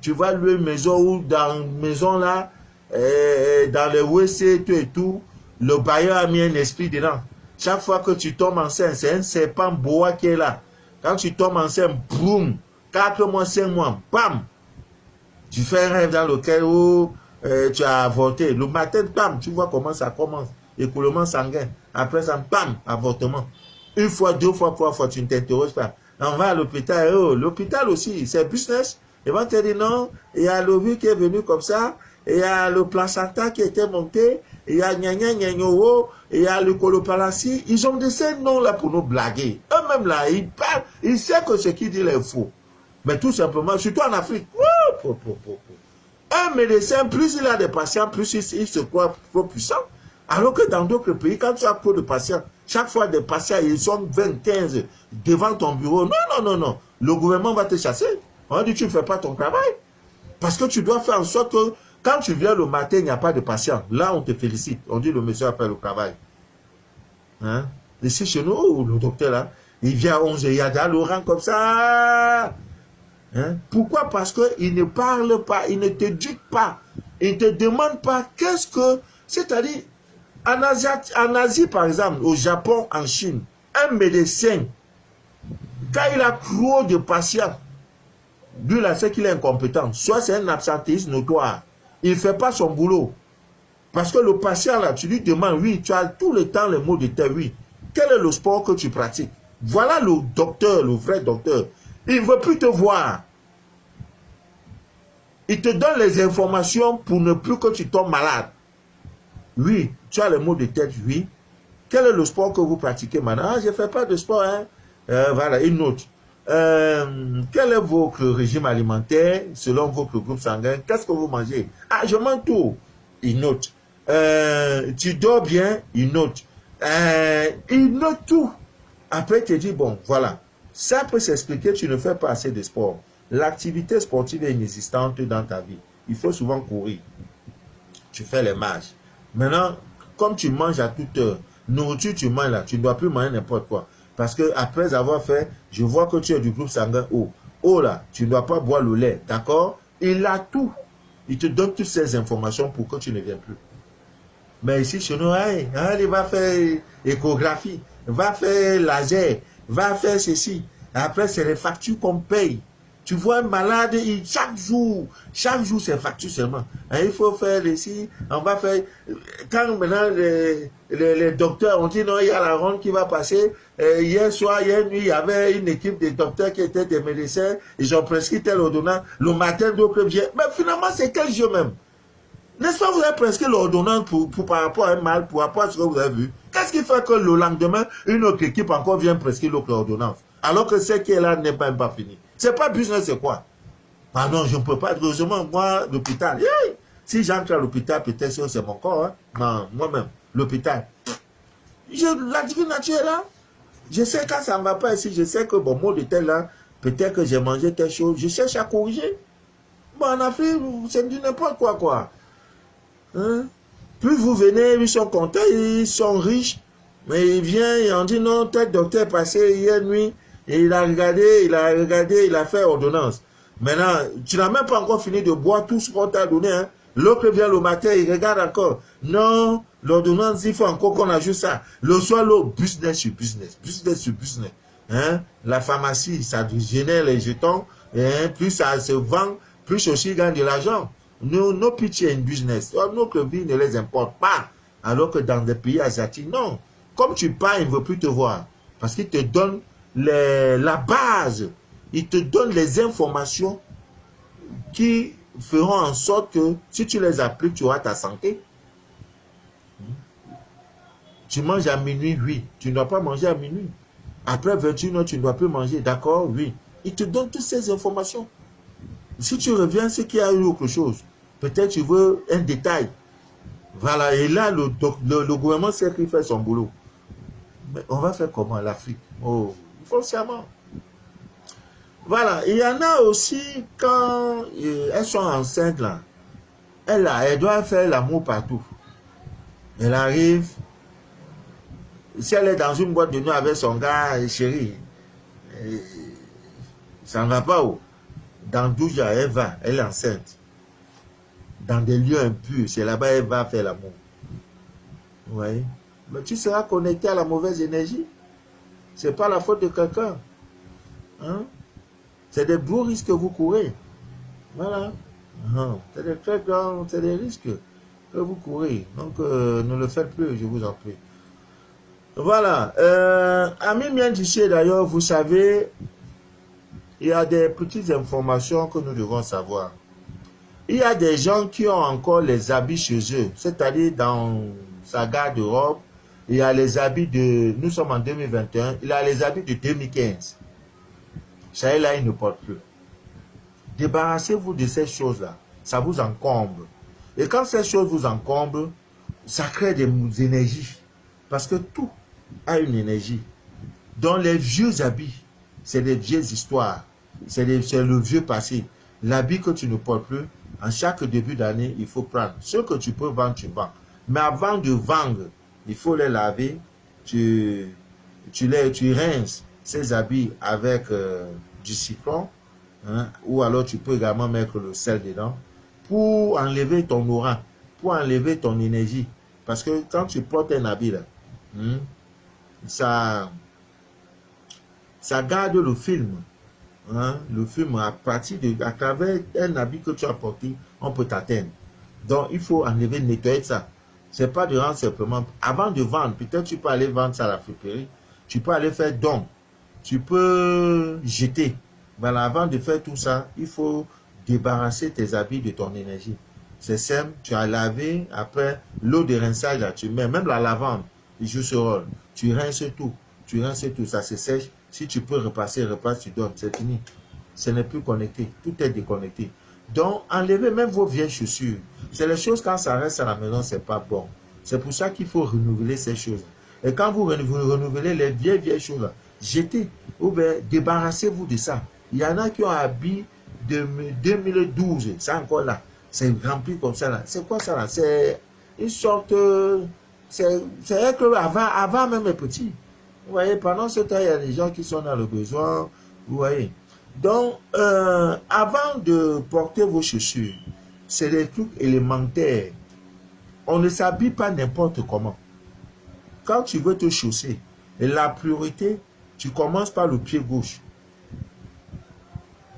Tu vas louer une maison ou dans une maison là, dans le WC et tout, le bailleur a mis un esprit dedans. Chaque fois que tu tombes enceinte, c'est un serpent boa qui est là. Quand tu tombes enceinte, boum, 4 mois, 5 mois, bam, tu fais un rêve dans lequel tu as avorté. Le matin, bam, tu vois comment ça commence. Écoulement sanguin. Après ça, bam, avortement. Une fois, 2 fois, 3 fois, tu ne t'interroges pas. On va à l'hôpital. L'hôpital aussi, c'est business. Ils vont te dire non, il y a l'ovule qui est venu comme ça, il y a le placenta qui était monté, il y a gna gna, il y a le colopalassie. Ils ont de ces noms-là pour nous blaguer. Eux-mêmes là, ils parlent, ils savent que ce qu'ils disent est faux. Mais tout simplement, surtout en Afrique, un médecin, plus il a des patients, plus il se croit trop puissant. Alors que dans d'autres pays, quand tu as trop de patients, chaque fois des patients, ils sont 20, 15 devant ton bureau. Non. Le gouvernement va te chasser. On dit tu ne fais pas ton travail. Parce que tu dois faire en sorte que quand tu viens le matin, il n'y a pas de patient. Là, on te félicite. On dit le monsieur a fait le travail. Ici, chez nous, le docteur là, il vient à 11h, il y a dans le rang comme ça. Pourquoi? Parce qu'il ne parle pas, il ne t'éduque pas. Il ne te demande pas qu'est-ce que... C'est-à-dire, en Asie, par exemple, au Japon, en Chine, un médecin, quand il a trop de patients, lui, là, c'est qu'il est incompétent. Soit c'est un absentéiste notoire. Il ne fait pas son boulot. Parce que le patient, là, tu lui demandes, oui, tu as tout le temps les mots de tête, oui. Quel est le sport que tu pratiques? Voilà le docteur, le vrai docteur. Il ne veut plus te voir. Il te donne les informations pour ne plus que tu tombes malade. Oui, tu as les mots de tête, oui. Quel est le sport que vous pratiquez maintenant? Je ne fais pas de sport, voilà, une autre. Quel est votre régime alimentaire selon votre groupe sanguin? Qu'est-ce que vous mangez? Je mange tout. il note. Tu dors bien, il note. Il note tout. Après, il te dit, bon, voilà. Ça peut s'expliquer, tu ne fais pas assez de sport. L'activité sportive est inexistante dans ta vie. Il faut souvent courir. Tu fais les marches. Maintenant, comme tu manges à toute heure, nourriture tu manges là, tu ne dois plus manger n'importe quoi. Parce que après avoir fait, je vois que tu es du groupe sanguin O. O là, tu ne dois pas boire le lait, d'accord? Il a tout. Il te donne toutes ces informations pour que tu ne viennes plus. Mais ici, chez nous, il va faire échographie, va faire laser, va faire ceci. Après, c'est les factures qu'on paye. Tu vois un malade, chaque jour, c'est facture seulement. Il faut faire ici, on va faire... Quand maintenant les docteurs ont dit non, il y a la ronde qui va passer. Hier soir, hier nuit, il y avait une équipe de docteurs qui étaient des médecins. Ils ont prescrit tel ordonnance. Le matin, d'autres viennent. Mais finalement, c'est quel jour même? N'est-ce pas, vous avez prescrit l'ordonnance par rapport à un mal, par rapport à ce que vous avez vu. Qu'est-ce qui fait que le lendemain, une autre équipe encore vient prescrire l'autre ordonnance? Alors que ce qui est là n'est pas fini. C'est pas business, c'est quoi? Ah non, je ne peux pas. Heureusement, moi, l'hôpital. Si j'entre à l'hôpital, peut-être que c'est mon corps. Hein. Non, moi-même, l'hôpital. La divine nature est là. Je sais quand ça ne va pas ici, je sais que bon, mot de tel là, peut-être que j'ai mangé telle chose. Je cherche à corriger. Bon, en Afrique, c'est du n'importe quoi. Hein? Plus vous venez, ils sont contents, ils sont riches. Mais il vient et on dit non, tel docteur est passé hier nuit. Et il a regardé, il a fait ordonnance. Maintenant, tu n'as même pas encore fini de boire tout ce qu'on t'a donné. Hein. L'autre vient le matin, il regarde encore. Non, l'ordonnance, il faut encore qu'on ajoute ça. Le soir, l'autre, business sur business. Hein. La pharmacie, ça génère les jetons. Hein. Plus ça se vend, plus aussi gagne de l'argent. Nos pitié in business. Notre vie ne les importe pas. Alors que dans des pays asiatiques, non. Comme tu pars, il ne veut plus te voir. Parce qu'il te donne la base, il te donne les informations qui feront en sorte que si tu les appliques, tu auras ta santé. Tu manges à minuit, oui. Tu ne dois pas manger à minuit. Après 21 heures, tu ne dois plus manger. D'accord, oui. Il te donne toutes ces informations. Si tu reviens, c'est qu'il y a eu autre chose. Peut-être tu veux un détail. Voilà. Et là, le gouvernement sait qu'il fait son boulot. Mais on va faire comment l'Afrique? Oh, forcément. Voilà, il y en a aussi quand elles sont enceintes là, elle doit faire l'amour partout. Elle arrive, si elle est dans une boîte de nuit avec son gars, chérie, ça ne va pas où? Dans 12 jours, elle est enceinte. Dans des lieux impurs, c'est là-bas elle va faire l'amour. Oui. Mais tu seras connecté à la mauvaise énergie. Ce n'est pas la faute de quelqu'un. Hein? C'est des gros risques que vous courez. Voilà. C'est des très grands, c'est des risques que vous courez. Donc, ne le faites plus, je vous en prie. Voilà. Amis bien d'ici, d'ailleurs, vous savez, il y a des petites informations que nous devons savoir. Il y a des gens qui ont encore les habits chez eux, c'est-à-dire dans sa garde-robe, il y a les habits de, nous sommes en 2021, il y a les habits de 2015. Ça là, il ne porte plus. Débarrassez-vous de ces choses-là. Ça vous encombre. Et quand ces choses vous encombrent, ça crée des énergies. Parce que tout a une énergie. Dans les vieux habits, c'est des vieilles histoires. C'est le vieux passé. L'habit que tu ne portes plus, en chaque début d'année, il faut prendre. Ce que tu peux vendre, tu vends. Mais avant de vendre, il faut les laver. Tu rinces ces habits avec du citron. Hein, ou alors tu peux également mettre le sel dedans pour enlever ton aura, pour enlever ton énergie. Parce que quand tu portes un habit, là, ça garde le film. Hein, le film, à travers un habit que tu as porté, on peut t'atteindre. Donc, il faut enlever, nettoyer ça. C'est pas de rendre simplement. Avant de vendre, peut-être tu peux aller vendre ça à la friperie. Tu peux aller faire don. Tu peux jeter. Voilà, avant de faire tout ça, il faut débarrasser tes habits de ton énergie. C'est simple, tu as lavé, après l'eau de rinçage, là, tu mets même la lavande, il joue ce rôle. Tu rinces tout, ça se sèche. Si tu peux repasser, repasse, tu donnes, c'est fini. Ce n'est plus connecté, tout est déconnecté. Donc, enlevez même vos vieilles chaussures. C'est les choses, quand ça reste à la maison, c'est pas bon. C'est pour ça qu'il faut renouveler ces choses. Et quand vous renouvelez les vieilles choses, là, jetez ou bien débarrassez-vous de ça. Il y en a qui ont un habit de 2012, c'est encore là. C'est rempli comme ça là. C'est quoi ça là? C'est une sorte... c'est que avant même les petits. Vous voyez, pendant ce temps, il y a des gens qui sont dans le besoin. Vous voyez. Donc, avant de porter vos chaussures, c'est des trucs élémentaires. On ne s'habille pas n'importe comment. Quand tu veux te chausser, la priorité, tu commences par le pied gauche.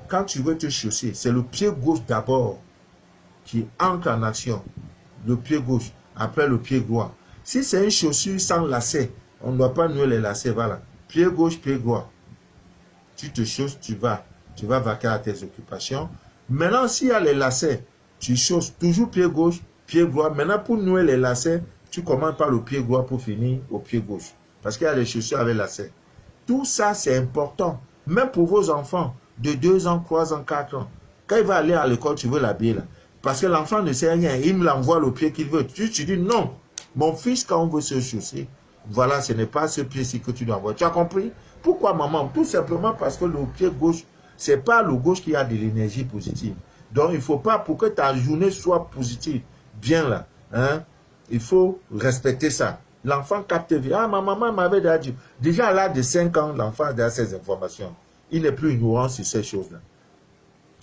Quand tu veux te chausser, c'est le pied gauche d'abord qui entre en action. Le pied gauche, après le pied droit. Si c'est une chaussure sans lacet, on ne doit pas nouer les lacets, voilà. Pied gauche, pied droit. Tu te chausses, tu vas vaquer à tes occupations. Maintenant, s'il y a les lacets, tu chausses toujours pied gauche, pied droit. Maintenant, pour nouer les lacets, tu commences par le pied droit pour finir au pied gauche. Parce qu'il y a les chaussures avec lacets. Tout ça, c'est important. Même pour vos enfants de 2 ans, 3 ans, 4 ans. Quand il va aller à l'école, tu veux l'habiller là. Parce que l'enfant ne sait rien. Il me l'envoie le pied qu'il veut. Tu dis non. Mon fils, quand on veut se chausser, voilà, ce n'est pas ce pied-ci que tu dois avoir. Tu as compris? Pourquoi, maman? Tout simplement parce que le pied gauche, ce n'est pas le gauche qui a de l'énergie positive. Donc, il ne faut pas, pour que ta journée soit positive, bien là, hein, il faut respecter ça. L'enfant capte vite. Ah, ma maman m'avait dit. Déjà à l'âge de 5 ans, l'enfant a déjà ces informations. Il n'est plus ignorant sur ces choses-là.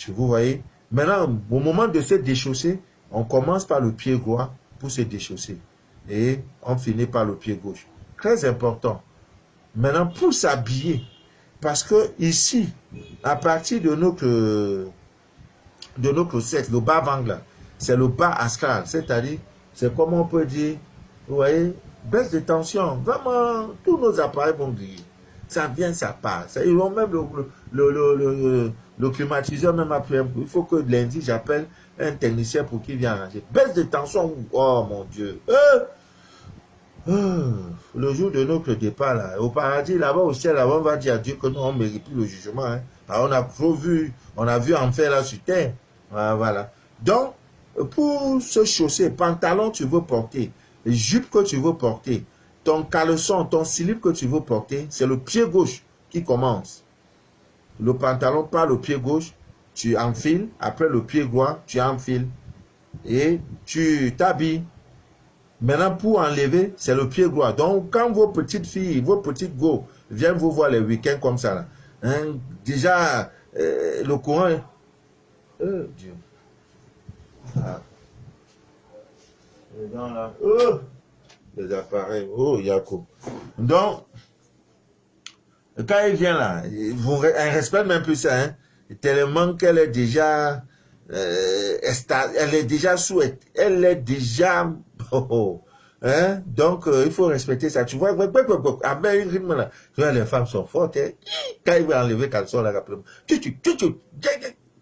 Vous voyez? Maintenant, au moment de se déchausser, on commence par le pied droit pour se déchausser. Et on finit par le pied gauche. Très important. Maintenant, pour s'habiller, parce que ici, à partir de notre sexe, le bas-ventre, c'est le bas astral. C'est-à-dire, c'est comme on peut dire, vous voyez, baisse de tension. Vraiment, tous nos appareils vont griller. Ça vient, ça passe. Ils vont même le climatiseur, même après. Il faut que lundi, j'appelle un technicien pour qu'il vienne arranger. Baisse de tension. Oh mon Dieu. Le jour de notre départ, là, au paradis, là-bas au ciel, là, on va dire à Dieu que nous, on ne mérite plus le jugement. Hein. Alors, on a vu enfer là sur terre. Voilà. Donc, pour se chausser, pantalon tu veux porter, jupe que tu veux porter, ton caleçon, ton slip que tu veux porter, c'est le pied gauche qui commence. Le pantalon par le pied gauche, tu enfiles, après le pied droit, tu enfiles et tu t'habilles. Maintenant, pour enlever, c'est le pied droit. Donc, quand vos petites filles, vos petites go viennent vous voir les week-ends comme ça, là, hein, déjà, le courant est... Dieu. Ah. Les gens là. Les appareils. Oh, Yako. Donc, quand il vient là, elle respecte même plus ça, hein, tellement qu'elle est déjà... elle est déjà souhaite. Elle est déjà... Hein? Donc, il faut respecter ça. Tu vois, avec un rythme là, tu vois, les femmes sont fortes. Hein? Quand il va enlever le caleçon là, rapidement,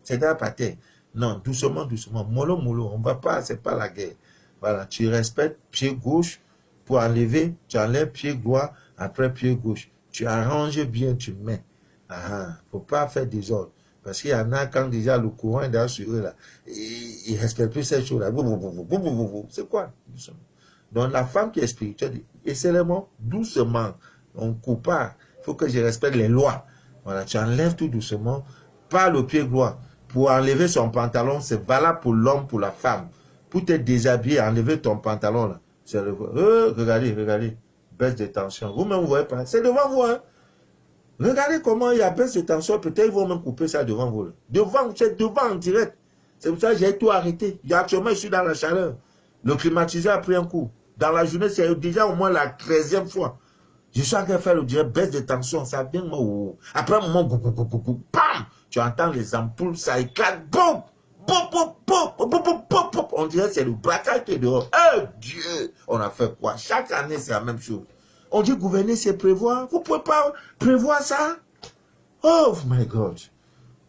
c'est dans la terre. Non, doucement, doucement. Mollo, mollo. On va pas, c'est pas la guerre. Voilà, tu respectes pied gauche pour enlever, tu enlèves pied droit, après pied gauche. Tu arranges bien, tu mets. Faut pas faire des ordres. Parce qu'il y en a quand déjà le courant est dans sur eux là, ils ne respectent plus ces choses-là. C'est quoi? Doucement. Donc la femme qui est spirituelle, essayez-moi doucement. On ne coupe pas. Il faut que je respecte les lois. Voilà, tu enlèves tout doucement par le pied droit. Pour enlever son pantalon, c'est valable pour l'homme, pour la femme. Pour te déshabiller, enlever ton pantalon là. Regardez. Baisse de tension. Vous-même, vous voyez pas. C'est devant vous, hein. Regardez comment il y a baisse de tension. Peut-être ils vont même couper ça devant vous. Là. C'est devant en direct. C'est pour ça que j'ai tout arrêté. Actuellement, je suis dans la chaleur. Le climatiseur a pris un coup. Dans la journée, c'est déjà au moins la 13e fois. Je suis en train de faire le direct, baisse de tension. Ça vient, après un moment, bam! Tu entends les ampoules, ça éclate. Boum! On dirait que c'est le braquage qui est dehors. Oh Dieu! On a fait quoi? Chaque année, c'est la même chose. On dit gouverner, c'est prévoir. Vous ne pouvez pas prévoir ça? Oh my God.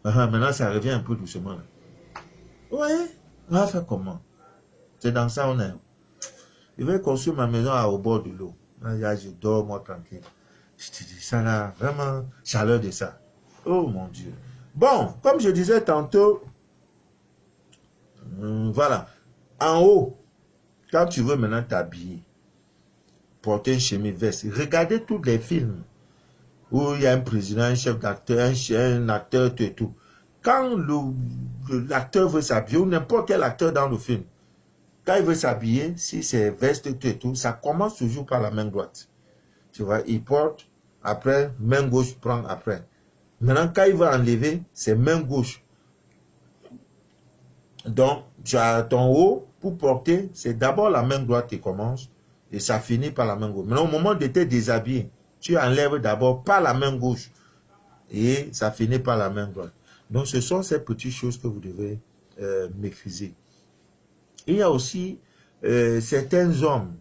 Maintenant, ça revient un peu doucement. Là. Oui. On va faire comment? C'est dans ça on est. Je vais construire ma maison au bord de l'eau. Là, je dors, moi, tranquille. Je te dis, ça là, vraiment, chaleur de ça. Oh mon Dieu. Bon, comme je disais tantôt, voilà. En haut, quand tu veux maintenant t'habiller, porter une chemise veste, regardez tous les films où il y a un président, un chef d'acteur, un acteur, tout et tout. Quand l'acteur veut s'habiller, ou n'importe quel acteur dans le film, quand il veut s'habiller, si c'est veste, tout et tout, ça commence toujours par la main droite. Tu vois, il porte, après, main gauche prend après. Maintenant, quand il va enlever, c'est main gauche. Donc, tu as ton haut, pour porter, c'est d'abord la main droite qui commence, et ça finit par la main gauche. Maintenant, au moment de te déshabiller, tu enlèves d'abord par la main gauche, et ça finit par la main droite. Donc, ce sont ces petites choses que vous devez maîtriser. Il y a aussi certains hommes,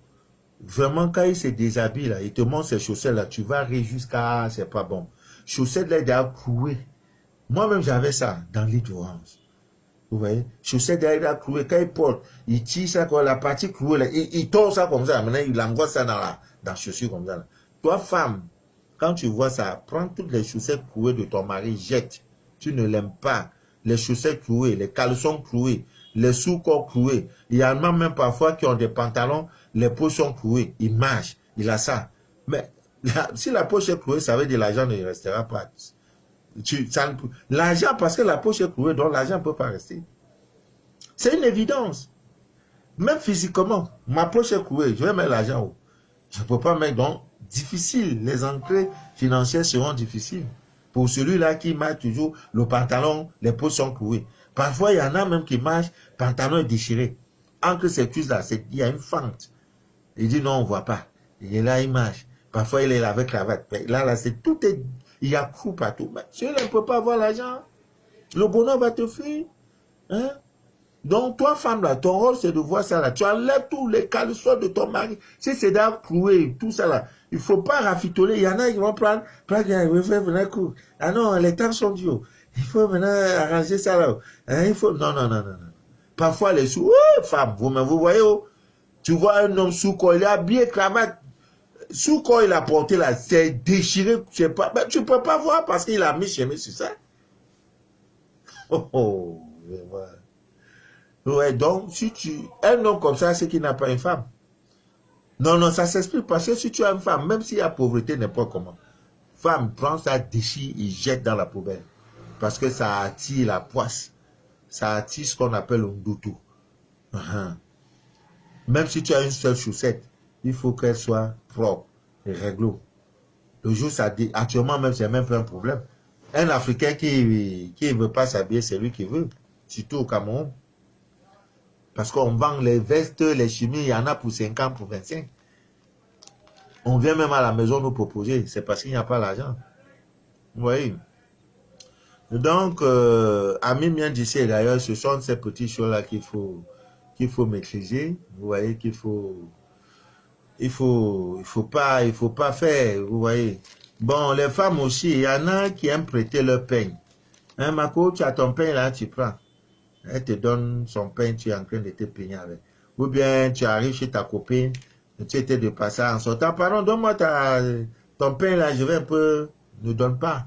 vraiment, quand ils se déshabillent, là, ils te montrent ces chaussettes-là, tu vas rire jusqu'à, c'est pas bon. Chaussettes-là, ils doivent clouer. Moi-même, j'avais ça dans l'île d'Orange. Vous voyez, chaussettes derrière cloué, quand il porte, il tire ça, quoi, la partie clouée, là, il tord ça comme ça, maintenant il envoie ça dans la chaussure comme ça. Là. Toi, femme, quand tu vois ça, prends toutes les chaussettes clouées de ton mari, jette. Tu ne l'aimes pas. Les chaussettes clouées, les caleçons cloués, les sous-corps cloués. Il y en a même parfois qui ont des pantalons, les poches sont clouées. Il marche, il a ça. Mais si la poche est clouée, ça veut dire que l'argent ne restera pas. L'argent, parce que la poche est clouée, donc l'argent ne peut pas rester. C'est une évidence. Même physiquement, ma poche est clouée, je vais mettre l'argent où? Je ne peux pas mettre, donc, difficile. Les entrées financières seront difficiles. Pour celui-là qui marche toujours, le pantalon, les poches sont clouées. Parfois, il y en a même qui marchent, pantalon est déchiré. Entre ces cuisses-là, il y a une fente. Il dit non, on ne voit pas. Et là, il marche. Parfois, il est là avec cravate. Là, c'est tout est... Il y a clou partout. Mais celui-là ne peut pas avoir l'argent. Le bonheur va te fuir. Hein? Donc, toi, femme, là, ton rôle, c'est de voir ça, là. Tu enlèves tous les caleçons de ton mari. Si c'est d'avoir cloué, tout ça, là. Il ne faut pas rafitoler. Il y en a qui vont prendre, ah non, les temps sont durs. Il faut maintenant arranger ça, là. Hein, il faut, non. Parfois, les sous, femme, vous voyez, oh, tu vois un homme sous-corps, il est habillé, cravate. Sous-corps, il a porté, là, c'est déchiré, je sais pas. Mais tu ne peux pas voir parce qu'il a mis chemise sur ça. Voilà. Ouais, donc, si tu... Un homme comme ça, c'est qu'il n'a pas une femme. Non, ça s'explique parce que si tu as une femme, même s'il y a pauvreté, n'importe comment, femme prend ça, déchire, il jette dans la poubelle. Parce que ça attire la poisse. Ça attire ce qu'on appelle un doutou. Même si tu as une seule chaussette, il faut qu'elle soit propre et réglo. Le jour, ça dit, actuellement même, c'est même pas un problème. Un Africain qui ne veut pas s'habiller, c'est lui qui veut. Surtout au Cameroun. Parce qu'on vend les vestes, les chemises, il y en a pour 50, pour 25. On vient même à la maison nous proposer. C'est parce qu'il n'y a pas l'argent. Vous voyez. Donc, Ami bien d'ici d'ailleurs, ce sont ces petites choses-là qu'il faut maîtriser. Vous voyez qu'il il faut pas faire. Vous voyez. Bon, les femmes aussi, il y en a qui aiment prêter leur peigne. Hein, Marco, tu as ton peigne là, tu prends. Elle te donne son pain, tu es en train de te peigner avec. Ou bien tu arrives chez ta copine, tu étais de passer en sortant. Pardon, donne-moi ton pain là, je vais un peu. Ne donne pas.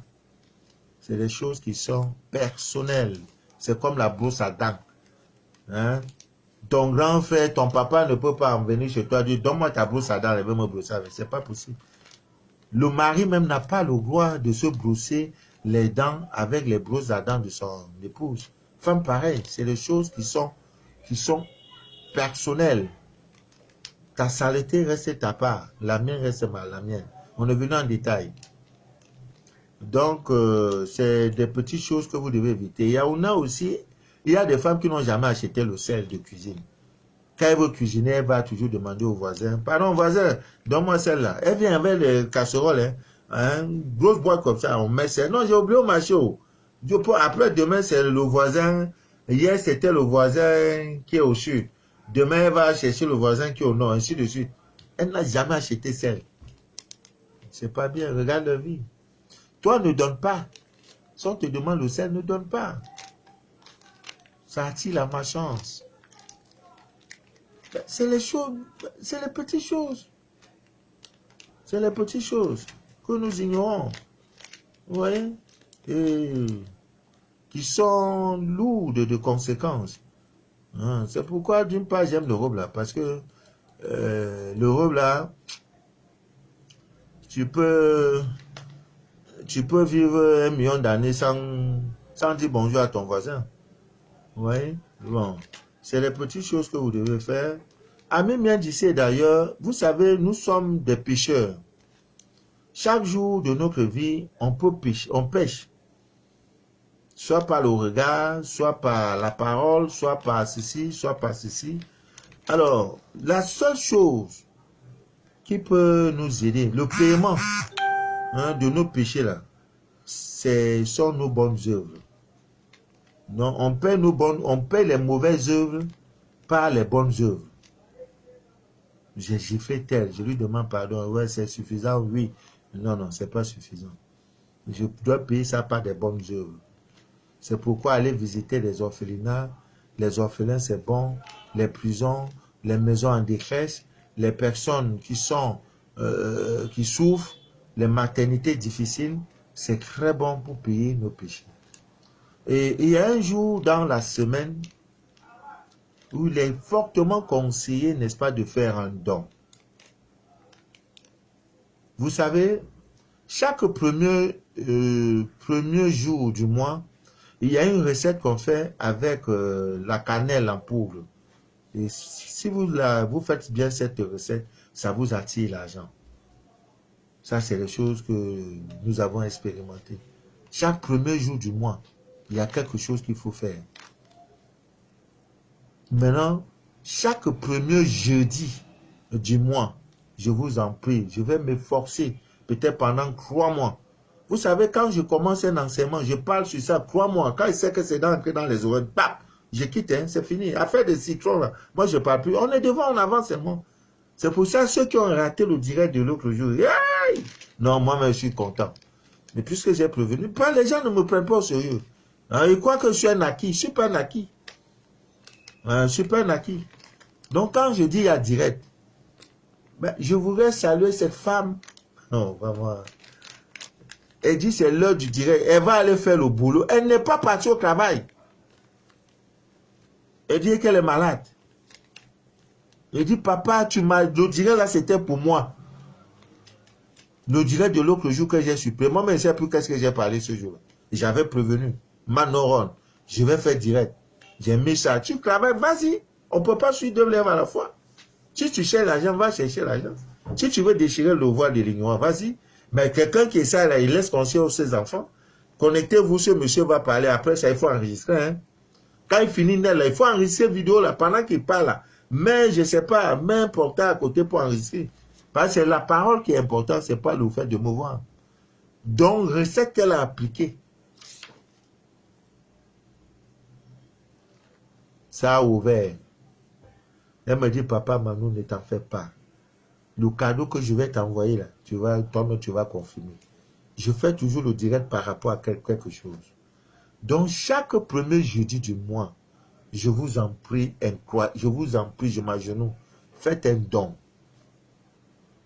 C'est des choses qui sont personnelles. C'est comme la brosse à dents. Hein? Ton grand frère, ton papa ne peut pas en venir chez toi et dire donne-moi ta brosse à dents, je vais me brosser avec. C'est pas possible. Le mari même n'a pas le droit de se brosser les dents avec les brosses à dents de son épouse. Femme pareil, c'est des choses qui sont personnelles. Ta saleté reste ta part, la mienne reste la mienne. On est venu en détail. Donc, c'est des petites choses que vous devez éviter. Il y a des femmes qui n'ont jamais acheté le sel de cuisine. Quand elle veut cuisiner, elle va toujours demander au voisin, pardon voisin, donne-moi celle-là. Elle vient avec les casseroles, une grosse boîte comme ça, on met ça. Non, j'ai oublié au marché. Après, demain, c'est le voisin. Hier, c'était le voisin qui est au sud. Demain, elle va chercher le voisin qui est au nord, ainsi de suite. Elle n'a jamais acheté celle. C'est pas bien, regarde leur vie. Toi, ne donne pas. Si on te demande le sel, ne donne pas. Ça attire la malchance. C'est les choses, c'est les petites choses. C'est les petites choses que nous ignorons. Vous voyez? Et qui sont lourdes de conséquences. Hein, c'est pourquoi, d'une part, j'aime l'Europe là. Parce que l'Europe là, tu peux, tu peux vivre 1 million d'années sans dire bonjour à ton voisin. Oui, bon. C'est les petites choses que vous devez faire. Ami bien d'ici d'ailleurs, vous savez, nous sommes des pêcheurs. Chaque jour de notre vie, on peut pêcher, on pêche. Soit par le regard, soit par la parole, soit par ceci, soit par ceci. Alors, la seule chose qui peut nous aider, le paiement de nos péchés là, sont nos bonnes œuvres. Non, on paie les mauvaises œuvres par les bonnes œuvres. J'ai fait tel, je lui demande pardon, ouais, c'est suffisant, oui. Non, non, c'est pas suffisant. Je dois payer ça par des bonnes œuvres. C'est pourquoi aller visiter les orphelinats, les orphelins c'est bon, les prisons, les maisons en détresse, les personnes qui souffrent, les maternités difficiles, c'est très bon pour payer nos péchés. Et il y a un jour dans la semaine où il est fortement conseillé, n'est-ce pas, de faire un don. Vous savez, chaque premier jour du mois, il y a une recette qu'on fait avec la cannelle en poudre. Et si vous faites bien cette recette, ça vous attire l'argent. Ça, c'est les choses que nous avons expérimentées. Chaque premier jour du mois, il y a quelque chose qu'il faut faire. Maintenant, chaque premier jeudi du mois, je vous en prie, je vais m'efforcer, peut-être pendant 3 mois. Vous savez, quand je commence un enseignement, je parle sur ça 3 mois. Quand je sais que c'est d'entrer dans les oreilles, pap, je quitte, hein, c'est fini. Affaire de citron, là, moi je ne parle plus. On est devant, on avance, c'est bon. C'est pour ça, ceux qui ont raté le direct de l'autre jour, hey! Non, moi, je suis content. Mais puisque j'ai prévenu, les gens ne me prennent pas au sérieux. Hein, ils croient que je suis un acquis. Je ne suis pas un acquis. Je ne suis pas un acquis. Donc, quand je dis à direct, ben, je voudrais saluer cette femme. Non, vraiment. Elle dit c'est l'heure du direct. Elle va aller faire le boulot. Elle n'est pas partie au travail. Elle dit qu'elle est malade. Elle dit, papa, le direct là, c'était pour moi. Le direct de l'autre jour que j'ai supprimé. Moi, je ne sais plus qu'est-ce que j'ai parlé ce jour-là. J'avais prévenu. Manoron, je vais faire direct. J'ai mis ça. Tu travailles, vas-y. On ne peut pas suivre 2 lèvres à la fois. Si tu cherches l'argent, va chercher l'argent. Si tu veux déchirer le voile de l'ignorant, vas-y. Mais quelqu'un qui est ça, là, il laisse conscience ses enfants. Connectez-vous, ce monsieur va parler. Après ça, il faut enregistrer. Hein. Quand il finit, là, il faut enregistrer vidéo là, pendant qu'il parle. Là. Mais, je ne sais pas, mets un portable à côté pour enregistrer. Parce que c'est la parole qui est importante, ce n'est pas le fait de me voir. Donc, recette qu'elle a appliquée. Ça a ouvert. Elle me dit, papa, Manou, ne t'en fais pas. Le cadeau que je vais t'envoyer là, toi-même, tu vas confirmer. Je fais toujours le direct par rapport à quelque chose. Donc, chaque premier jeudi du mois, je vous en prie, je m'agenouille, faites un don.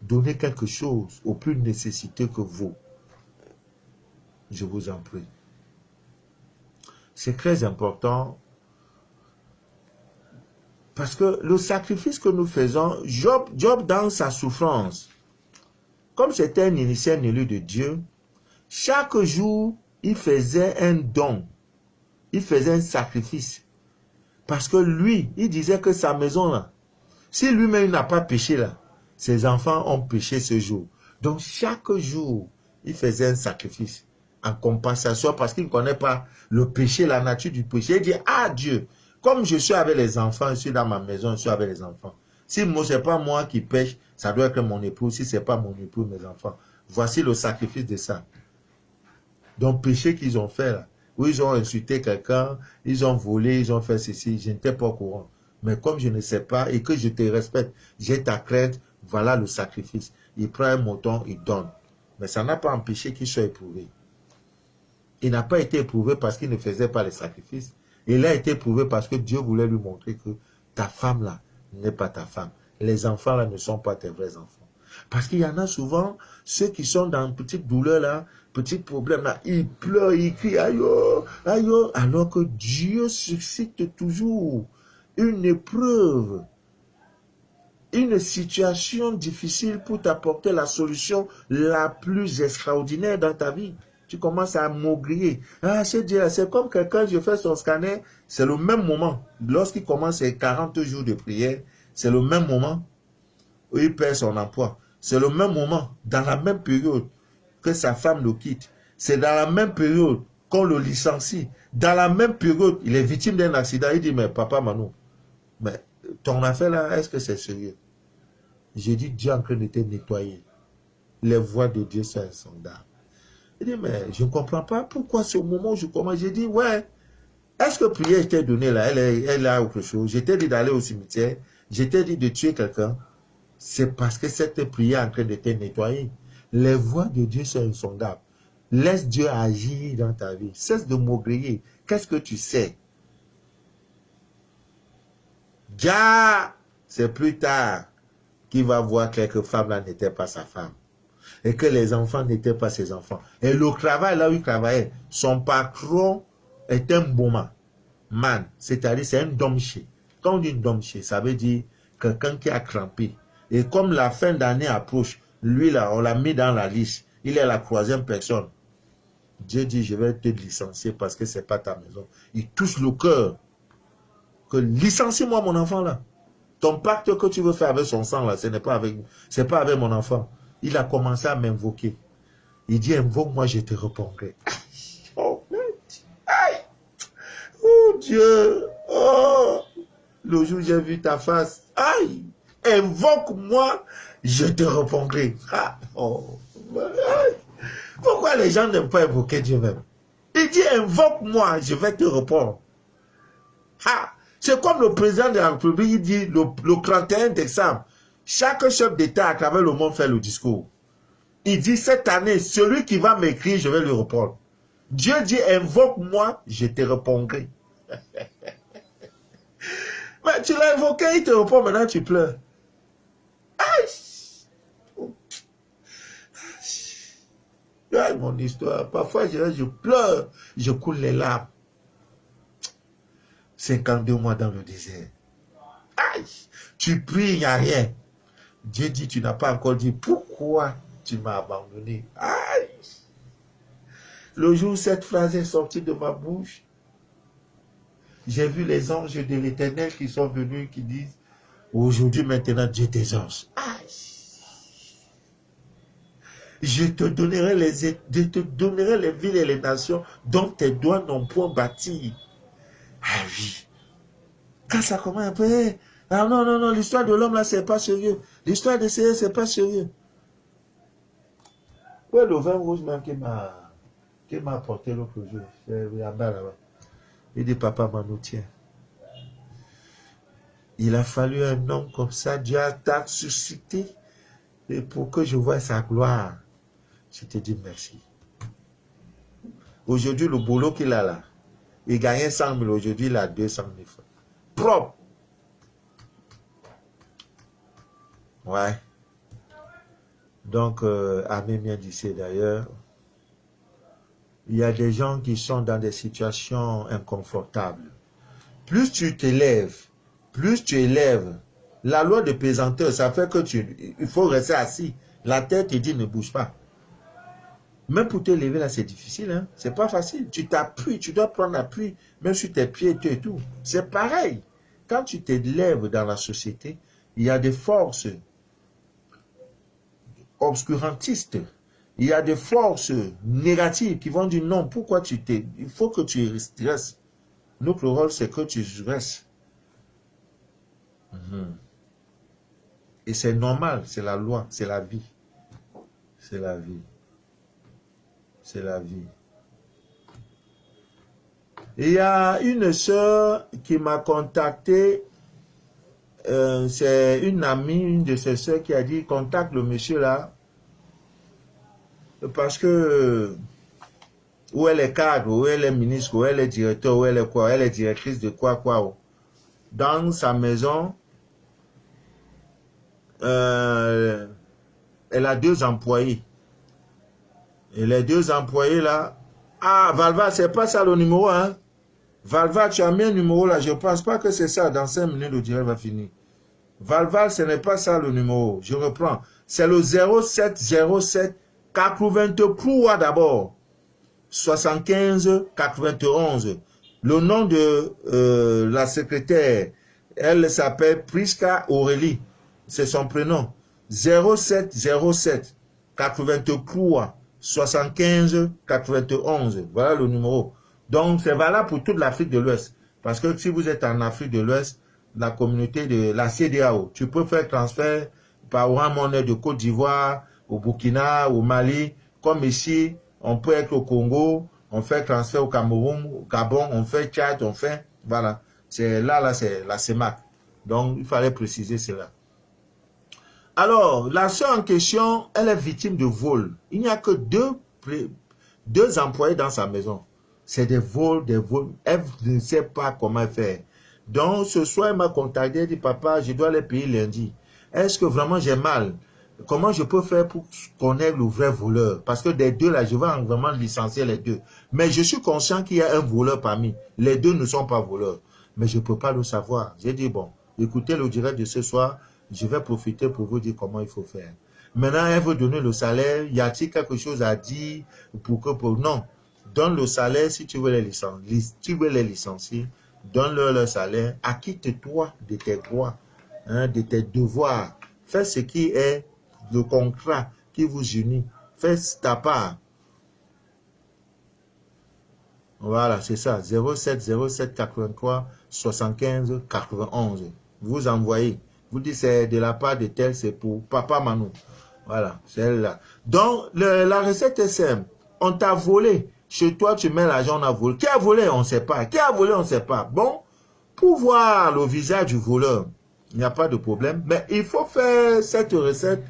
Donnez quelque chose aux plus nécessités que vous. Je vous en prie. C'est très important parce que le sacrifice que nous faisons, Job dans sa souffrance, comme c'était un initié, un élu de Dieu, chaque jour, il faisait un don. Il faisait un sacrifice. Parce que lui, il disait que sa maison là, si lui-même n'a pas péché là, ses enfants ont péché ce jour. Donc chaque jour, il faisait un sacrifice en compensation parce qu'il ne connaît pas le péché, la nature du péché. Il dit, ah Dieu, comme je suis avec les enfants, je suis dans ma maison, je suis avec les enfants. Si ce n'est pas moi qui pêche, ça doit être mon époux. Si ce n'est pas mon époux, mes enfants. Voici le sacrifice de ça. Donc péché qu'ils ont fait là, où ils ont insulté quelqu'un, ils ont volé, ils ont fait ceci, je n'étais pas au courant. Mais comme je ne sais pas et que je te respecte, j'ai ta crainte, voilà le sacrifice. Il prend un mouton, il donne. Mais ça n'a pas empêché qu'il soit éprouvé. Il n'a pas été éprouvé parce qu'il ne faisait pas les sacrifices. Il a été éprouvé parce que Dieu voulait lui montrer que ta femme là n'est pas ta femme. Les enfants là ne sont pas tes vrais enfants. Parce qu'il y en a souvent, ceux qui sont dans une petite douleur là, petit problème là, ils pleurent, ils crient, aïe, aïe, alors que Dieu suscite toujours une épreuve, une situation difficile pour t'apporter la solution la plus extraordinaire dans ta vie. Tu commences à maugréer. Ah, c'est comme quelqu'un, je fais son scanner, c'est le même moment. Lorsqu'il commence ses 40 jours de prière, c'est le même moment où il perd son emploi. C'est le même moment, dans la même période, que sa femme le quitte. C'est dans la même période qu'on le licencie. Dans la même période, il est victime d'un accident. Il dit, mais papa Manu, mais ton affaire là, est-ce que c'est sérieux? J'ai dit, Dieu est en train de te nettoyer. Les voies de Dieu sont insondables. Il dit, mais je ne comprends pas pourquoi c'est au moment où je commence. J'ai dit, ouais, est-ce que prière je t'ai donné là, elle a autre chose? Je t'ai dit d'aller au cimetière, je t'ai dit de tuer quelqu'un. C'est parce que cette prière est en train de te nettoyer. Les voies de Dieu sont insondables. Laisse Dieu agir dans ta vie. Cesse de maugréer. Qu'est-ce que tu sais? Déjà, c'est plus tard qu'il va voir que cette femme-là n'était pas sa femme. Et que les enfants n'étaient pas ses enfants. Et le travail là où il travaillait, son patron est un bon man. C'est-à-dire c'est un domché. Quand on dit domché, ça veut dire quelqu'un qui a crampé. Et comme la fin d'année approche, lui là, on l'a mis dans la liste. Il est la 3e personne. Dieu dit, je vais te licencier parce que ce n'est pas ta maison. Il touche le cœur. Que licencie-moi mon enfant là. Ton pacte que tu veux faire avec son sang là, ce n'est pas avec, c'est pas avec mon enfant. Il a commencé à m'invoquer. Il dit, invoque-moi, je te répondrai. Oh, aïe. Oh Dieu. Oh. Le jour où j'ai vu ta face. Aïe. Invoque-moi, je te répondrai. Ah. Oh. Aïe. Pourquoi les gens n'aiment pas invoquer Dieu même? Il dit, invoque-moi, je vais te répondre. Ah. C'est comme le président de la République, il dit, le 31 décembre, chaque chef d'État à travers le monde fait le discours. Il dit, cette année, celui qui va m'écrire, je vais lui répondre. Dieu dit, invoque-moi, je te répondrai. Mais tu l'as invoqué, il te répond, maintenant tu pleures. Aïe! Aïe, mon histoire. Parfois, je pleure, je coule les larmes. 52 mois dans le désert. Aïe! Tu pries, il n'y a rien. Dieu dit, tu n'as pas encore dit, pourquoi tu m'as abandonné? Aïe! Le jour où cette phrase est sortie de ma bouche, j'ai vu les anges de l'Éternel qui sont venus, qui disent, aujourd'hui, maintenant, Dieu tes anges. Aïe! Je te donnerai les villes et les nations dont tes doigts n'ont point bâti. Ah oui. Quand ça commence un peu, ah non, non, non, l'histoire de l'homme là, c'est pas sérieux. L'histoire de Seigneur, c'est pas sérieux. Ouais, le vin rouge même qui m'a apporté l'autre jour. C'est là-bas, là-bas. Il dit, papa Manu, tiens. Il a fallu un homme comme ça, Dieu t'a suscité, et pour que je voie sa gloire. Je te dis merci. Aujourd'hui, le boulot qu'il a là, il gagnait 100 000, aujourd'hui il a 200 000 francs. Propre. Ouais. Donc, Amen bien d'ici d'ailleurs, il y a des gens qui sont dans des situations inconfortables. Plus tu t'élèves, plus tu élèves, la loi de pesanteur, ça fait que il faut rester assis. La tête te dit ne bouge pas. Même pour te lever là, c'est difficile, hein? C'est pas facile. Tu t'appuies, tu dois prendre appui, même sur tes pieds et tout. C'est pareil. Quand tu t'élèves dans la société, il y a des forces obscurantistes. Il y a des forces négatives qui vont dire non, pourquoi il faut que tu restes. Notre rôle, c'est que tu restes. Et c'est normal, c'est la loi, c'est la vie. C'est la vie. C'est la vie. Il y a une sœur qui m'a contacté. C'est une amie, une de ses sœurs qui a dit contacte le monsieur là. Parce que où elle est cadre, où elle est ministre, où elle est directeur, où elle est quoi, elle est directrice de quoi. Dans sa maison, elle a 2 employés. Et les 2 employés là, ah Valva, c'est pas ça le numéro, hein? Valval, tu as mis un numéro là. Je ne pense pas que c'est ça. Dans 5 minutes, le direct va finir. Valval, ce n'est pas ça le numéro. Je reprends. C'est le 0707 83 d'abord. 75 91. Le nom de la secrétaire, elle s'appelle Priska Aurélie. C'est son prénom. 0707 83 75 91. Voilà le numéro. Donc, c'est valable pour toute l'Afrique de l'Ouest. Parce que si vous êtes en Afrique de l'Ouest, la communauté de la CEDEAO, tu peux faire transfert par Orange Money de Côte d'Ivoire, au Burkina, au Mali. Comme ici, on peut être au Congo, on fait transfert au Cameroun, au Gabon, on fait Tchad, on fait... Voilà. C'est là, c'est la CEMAC. Donc, il fallait préciser cela. Alors, la sœur en question, elle est victime de vol. Il n'y a que deux employés dans sa maison. C'est des vols, des vols. Elle ne sait pas comment faire. Donc, ce soir, elle m'a contacté, elle dit, papa, je dois les payer lundi. Est-ce que vraiment j'ai mal? Comment je peux faire pour connaître le vrai voleur? Parce que des deux, là, je vais vraiment licencier les deux. Mais je suis conscient qu'il y a un voleur parmi. Les deux ne sont pas voleurs. Mais je ne peux pas le savoir. J'ai dit, bon, écoutez le direct de ce soir, je vais profiter pour vous dire comment il faut faire. Maintenant, elle veut donner le salaire. Y a-t-il quelque chose à dire pour que... Non. Donne le salaire si tu veux les licencier. Si tu veux les licencier, donne-leur le salaire. Acquitte-toi de tes droits, hein, de tes devoirs. Fais ce qui est le contrat qui vous unit. Fais ta part. Voilà, c'est ça. 07 07 83 75 91. Vous envoyez. Vous dites c'est de la part de tel, c'est pour Papa Manou. Voilà, c'est elle-là. Donc, la recette est simple. On t'a volé. Chez toi, tu mets l'argent, on a volé. Qui a volé? On ne sait pas. Qui a volé? On ne sait pas. Bon, pour voir le visage du voleur, il n'y a pas de problème. Mais il faut faire cette recette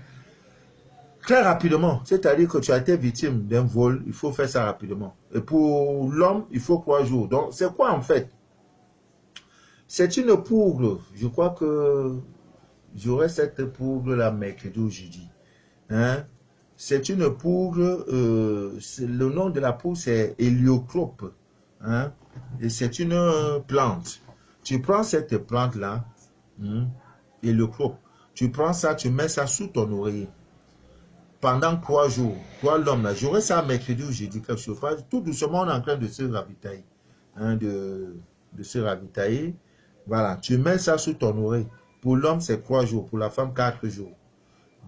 très rapidement. C'est-à-dire que tu as été victime d'un vol, il faut faire ça rapidement. Et pour l'homme, il faut 3 jours. Donc, c'est quoi en fait? C'est une poudre. Je crois que j'aurai cette poudre-là mercredi ou jeudi. Hein? C'est une poudre, le nom de la poudre c'est héliocrope. Hein? Et c'est une plante. Tu prends cette plante-là, héliocrope. Tu prends ça, tu mets ça sous ton oreiller. Pendant 3 jours, toi l'homme là, j'aurai ça mercredi ou jeudi, quelque chose. Tout doucement, on est en train de se ravitailler. Hein, de se ravitailler. Voilà, tu mets ça sous ton oreille. Pour l'homme, c'est 3 jours. Pour la femme, 4 jours.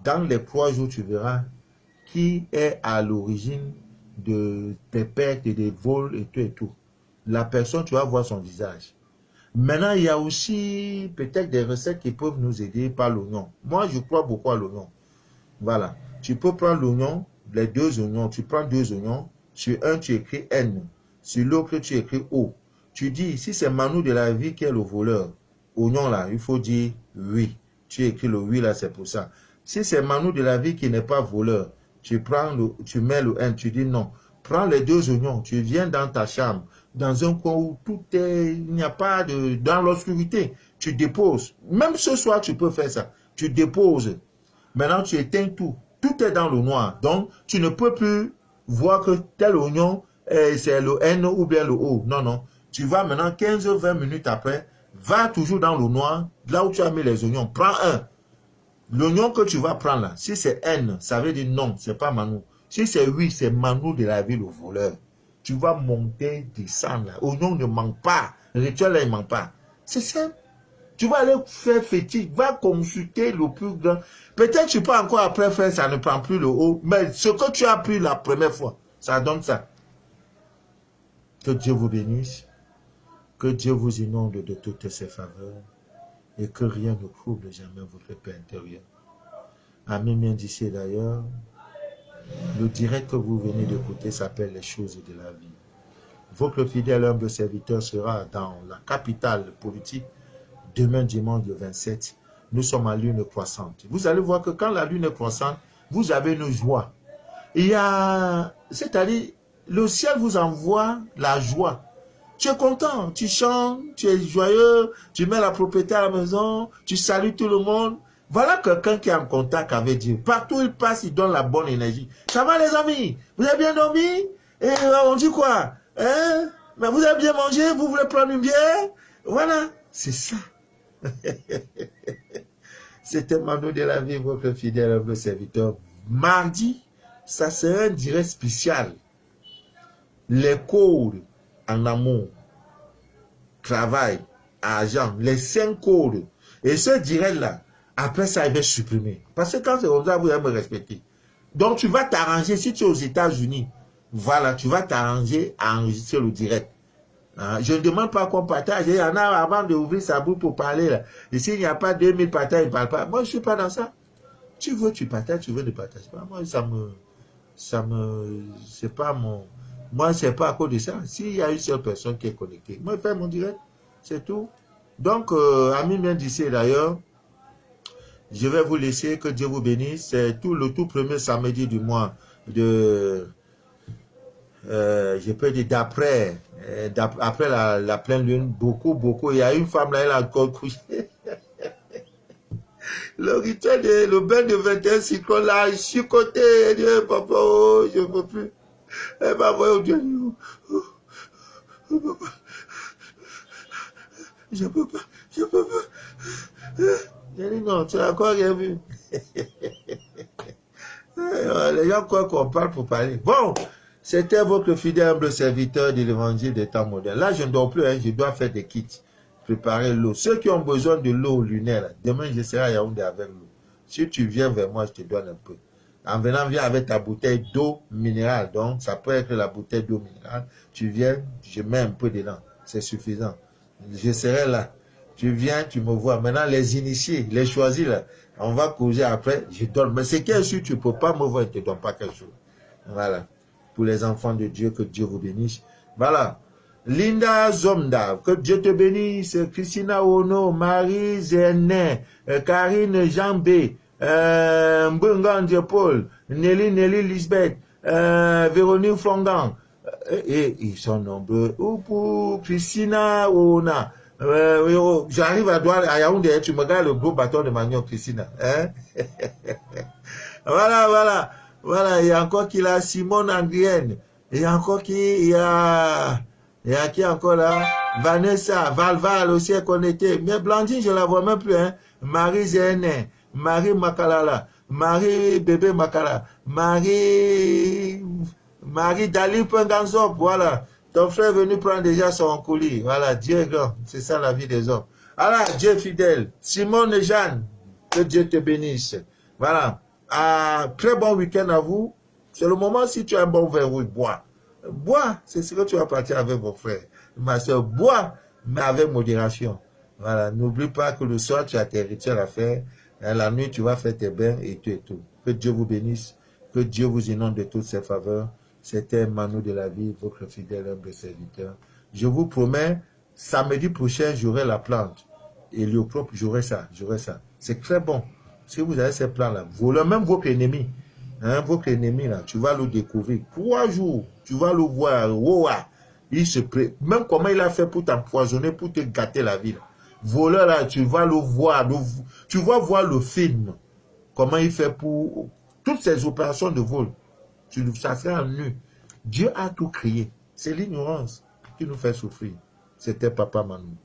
Dans les 3 jours, tu verras qui est à l'origine de tes pertes et des vols et tout et tout. La personne, tu vas voir son visage. Maintenant, il y a aussi peut-être des recettes qui peuvent nous aider par l'oignon. Moi, je crois beaucoup à l'oignon. Voilà. Tu peux prendre l'oignon, les 2 oignons. Tu prends 2 oignons. Sur un, tu écris N. Sur l'autre, tu écris O. Tu dis, si c'est Manou de la vie qui est le voleur, oignon là, il faut dire oui. Tu écris le oui là, c'est pour ça. Si c'est Manou de la vie qui n'est pas voleur, tu mets le N, tu dis non. Prends les 2 oignons, tu viens dans ta chambre, dans un coin où tout est, il n'y a pas de, dans l'obscurité, tu déposes. Même ce soir, tu peux faire ça. Tu déposes. Maintenant, tu éteins tout. Tout est dans le noir. Donc, tu ne peux plus voir que tel oignon, c'est le N ou bien le O. Non, non. Tu vas maintenant 15-20 minutes après, va toujours dans le noir, là où tu as mis les oignons. Prends un. L'oignon que tu vas prendre là, si c'est N, ça veut dire non, c'est pas Manou. Si c'est oui, c'est Manou de la ville, le voleur. Tu vas monter, descendre là. Oignon ne manque pas. Le rituel là, il ne manque pas. C'est simple. Tu vas aller faire fétiche, va consulter le plus grand. Peut-être tu peux encore après faire, ça ne prend plus le haut, mais ce que tu as pris la première fois, ça donne ça. Que Dieu vous bénisse, que Dieu vous inonde de toutes ses faveurs et que rien ne trouble jamais votre paix intérieure. Amis bien d'ici d'ailleurs, le direct que vous venez d'écouter s'appelle Les choses de la vie. Votre fidèle humble serviteur sera dans la capitale politique demain dimanche le 27. Nous sommes à lune croissante. Vous allez voir que quand la lune est croissante, vous avez une joie. Il y a, c'est-à-dire, le ciel vous envoie la joie. Tu es content, tu chantes, tu es joyeux, tu mets la propriété à la maison, tu salues tout le monde. Voilà quelqu'un qui est en contact avec Dieu. Partout où il passe, il donne la bonne énergie. Ça va les amis? Vous avez bien dormi? Et on dit quoi? Hein? Mais vous avez bien mangé, vous voulez prendre une bière? Voilà, c'est ça. C'était Mano de la vie, votre fidèle humble serviteur. Mardi, ça serait un direct spécial. Les codes en amour, travail, argent, les 5 codes. Et ce direct-là, après ça, il va supprimer. Parce que quand c'est comme ça, vous allez me respecter. Donc, tu vas t'arranger, si tu es aux États-Unis, voilà, tu vas t'arranger à enregistrer le direct. Hein? Je ne demande pas qu'on partage. Il y en a avant d'ouvrir sa bouche pour parler. Là. Et s'il n'y a pas 2000 partages, il ne parle pas. Moi, je ne suis pas dans ça. Tu veux, tu partages, tu veux, ne partage pas. Moi, c'est pas mon... Moi, c'est pas à cause de ça. S'il y a une seule personne qui est connectée, moi, je fais mon direct. C'est tout. Donc, amis bien d'ici d'ailleurs, je vais vous laisser, que Dieu vous bénisse. C'est le tout premier samedi du mois de, je peux dire d'après la pleine lune, beaucoup. Il y a une femme là, elle a encore couché. Le rituel, le bain de 21 cyclones là, je suis côté, elle dit, papa, oh, je ne peux plus. Elle m'a envoyé au Dieu. Je peux pas. J'ai dit non, tu n'as encore rien vu. Les gens croient qu'on parle pour parler. Bon, c'était votre fidèle humble serviteur de l'évangile des temps modernes. Là, je ne dors plus, hein, je dois faire des kits, préparer l'eau. Ceux qui ont besoin de l'eau lunaire, là, demain je serai à Yaoundé avec l'eau. Si tu viens vers moi, je te donne un peu. En venant, viens avec ta bouteille d'eau minérale. Donc, ça peut être la bouteille d'eau minérale. Tu viens, je mets un peu dedans. C'est suffisant. Je serai là. Tu viens, tu me vois. Maintenant, les initiés, les choisis, là, on va causer après, je donne. Mais c'est qu'un sûr, tu ne peux pas me voir, je ne te donne pas quelque chose. Voilà. Pour les enfants de Dieu, que Dieu vous bénisse. Voilà. Linda Zomda, que Dieu te bénisse. Christina Ono, Marie Zernet, Karine Jambé, Mbungan Paul, Nelly Lisbeth, Véronique Fongan. Et ils sont nombreux. Ou pour Christina Ona. J'arrive à Yaoundé, tu me regardes le gros bâton de manioc, Christina. Hein? Voilà, il y a encore qui là, Simone Andrienne. Il y a encore qui, il y a qui encore là? Vanessa, Valval aussi est connectée. Mais Blandine, je la vois même plus, hein. Marie Zéné, Marie Makalala, Marie Bébé Makala, Marie Dali Penganzop, voilà. Ton frère est venu prendre déjà son colis. Voilà, Dieu est grand. C'est ça la vie des hommes. Alors, Dieu est fidèle. Simone et Jeanne, que Dieu te bénisse. Voilà. Très bon week-end à vous. C'est le moment, si tu as un bon verre rouge, bois. Bois, c'est ce que tu vas partir avec vos frères. Ma soeur, bois, mais avec modération. Voilà. N'oublie pas que le soir, tu as tes rituels à faire. La nuit, tu vas faire tes bains et tout et tout. Que Dieu vous bénisse. Que Dieu vous inonde de toutes ses faveurs. C'était Mano de la vie, votre fidèle humble serviteur. Je vous promets, samedi prochain, j'aurai la plante. Et l'héliocrope, j'aurai ça. C'est très bon. Si vous avez ces plans-là, même votre ennemi, hein, là, tu vas le découvrir. 3 jours, tu vas le voir. Même comment il a fait pour t'empoisonner, pour te gâter la vie. Voleur, là, tu vas le voir. Tu vas voir le film. Comment il fait pour toutes ces opérations de vol. Ça sera nu. Dieu a tout créé. C'est l'ignorance qui nous fait souffrir. C'était Papa Manu.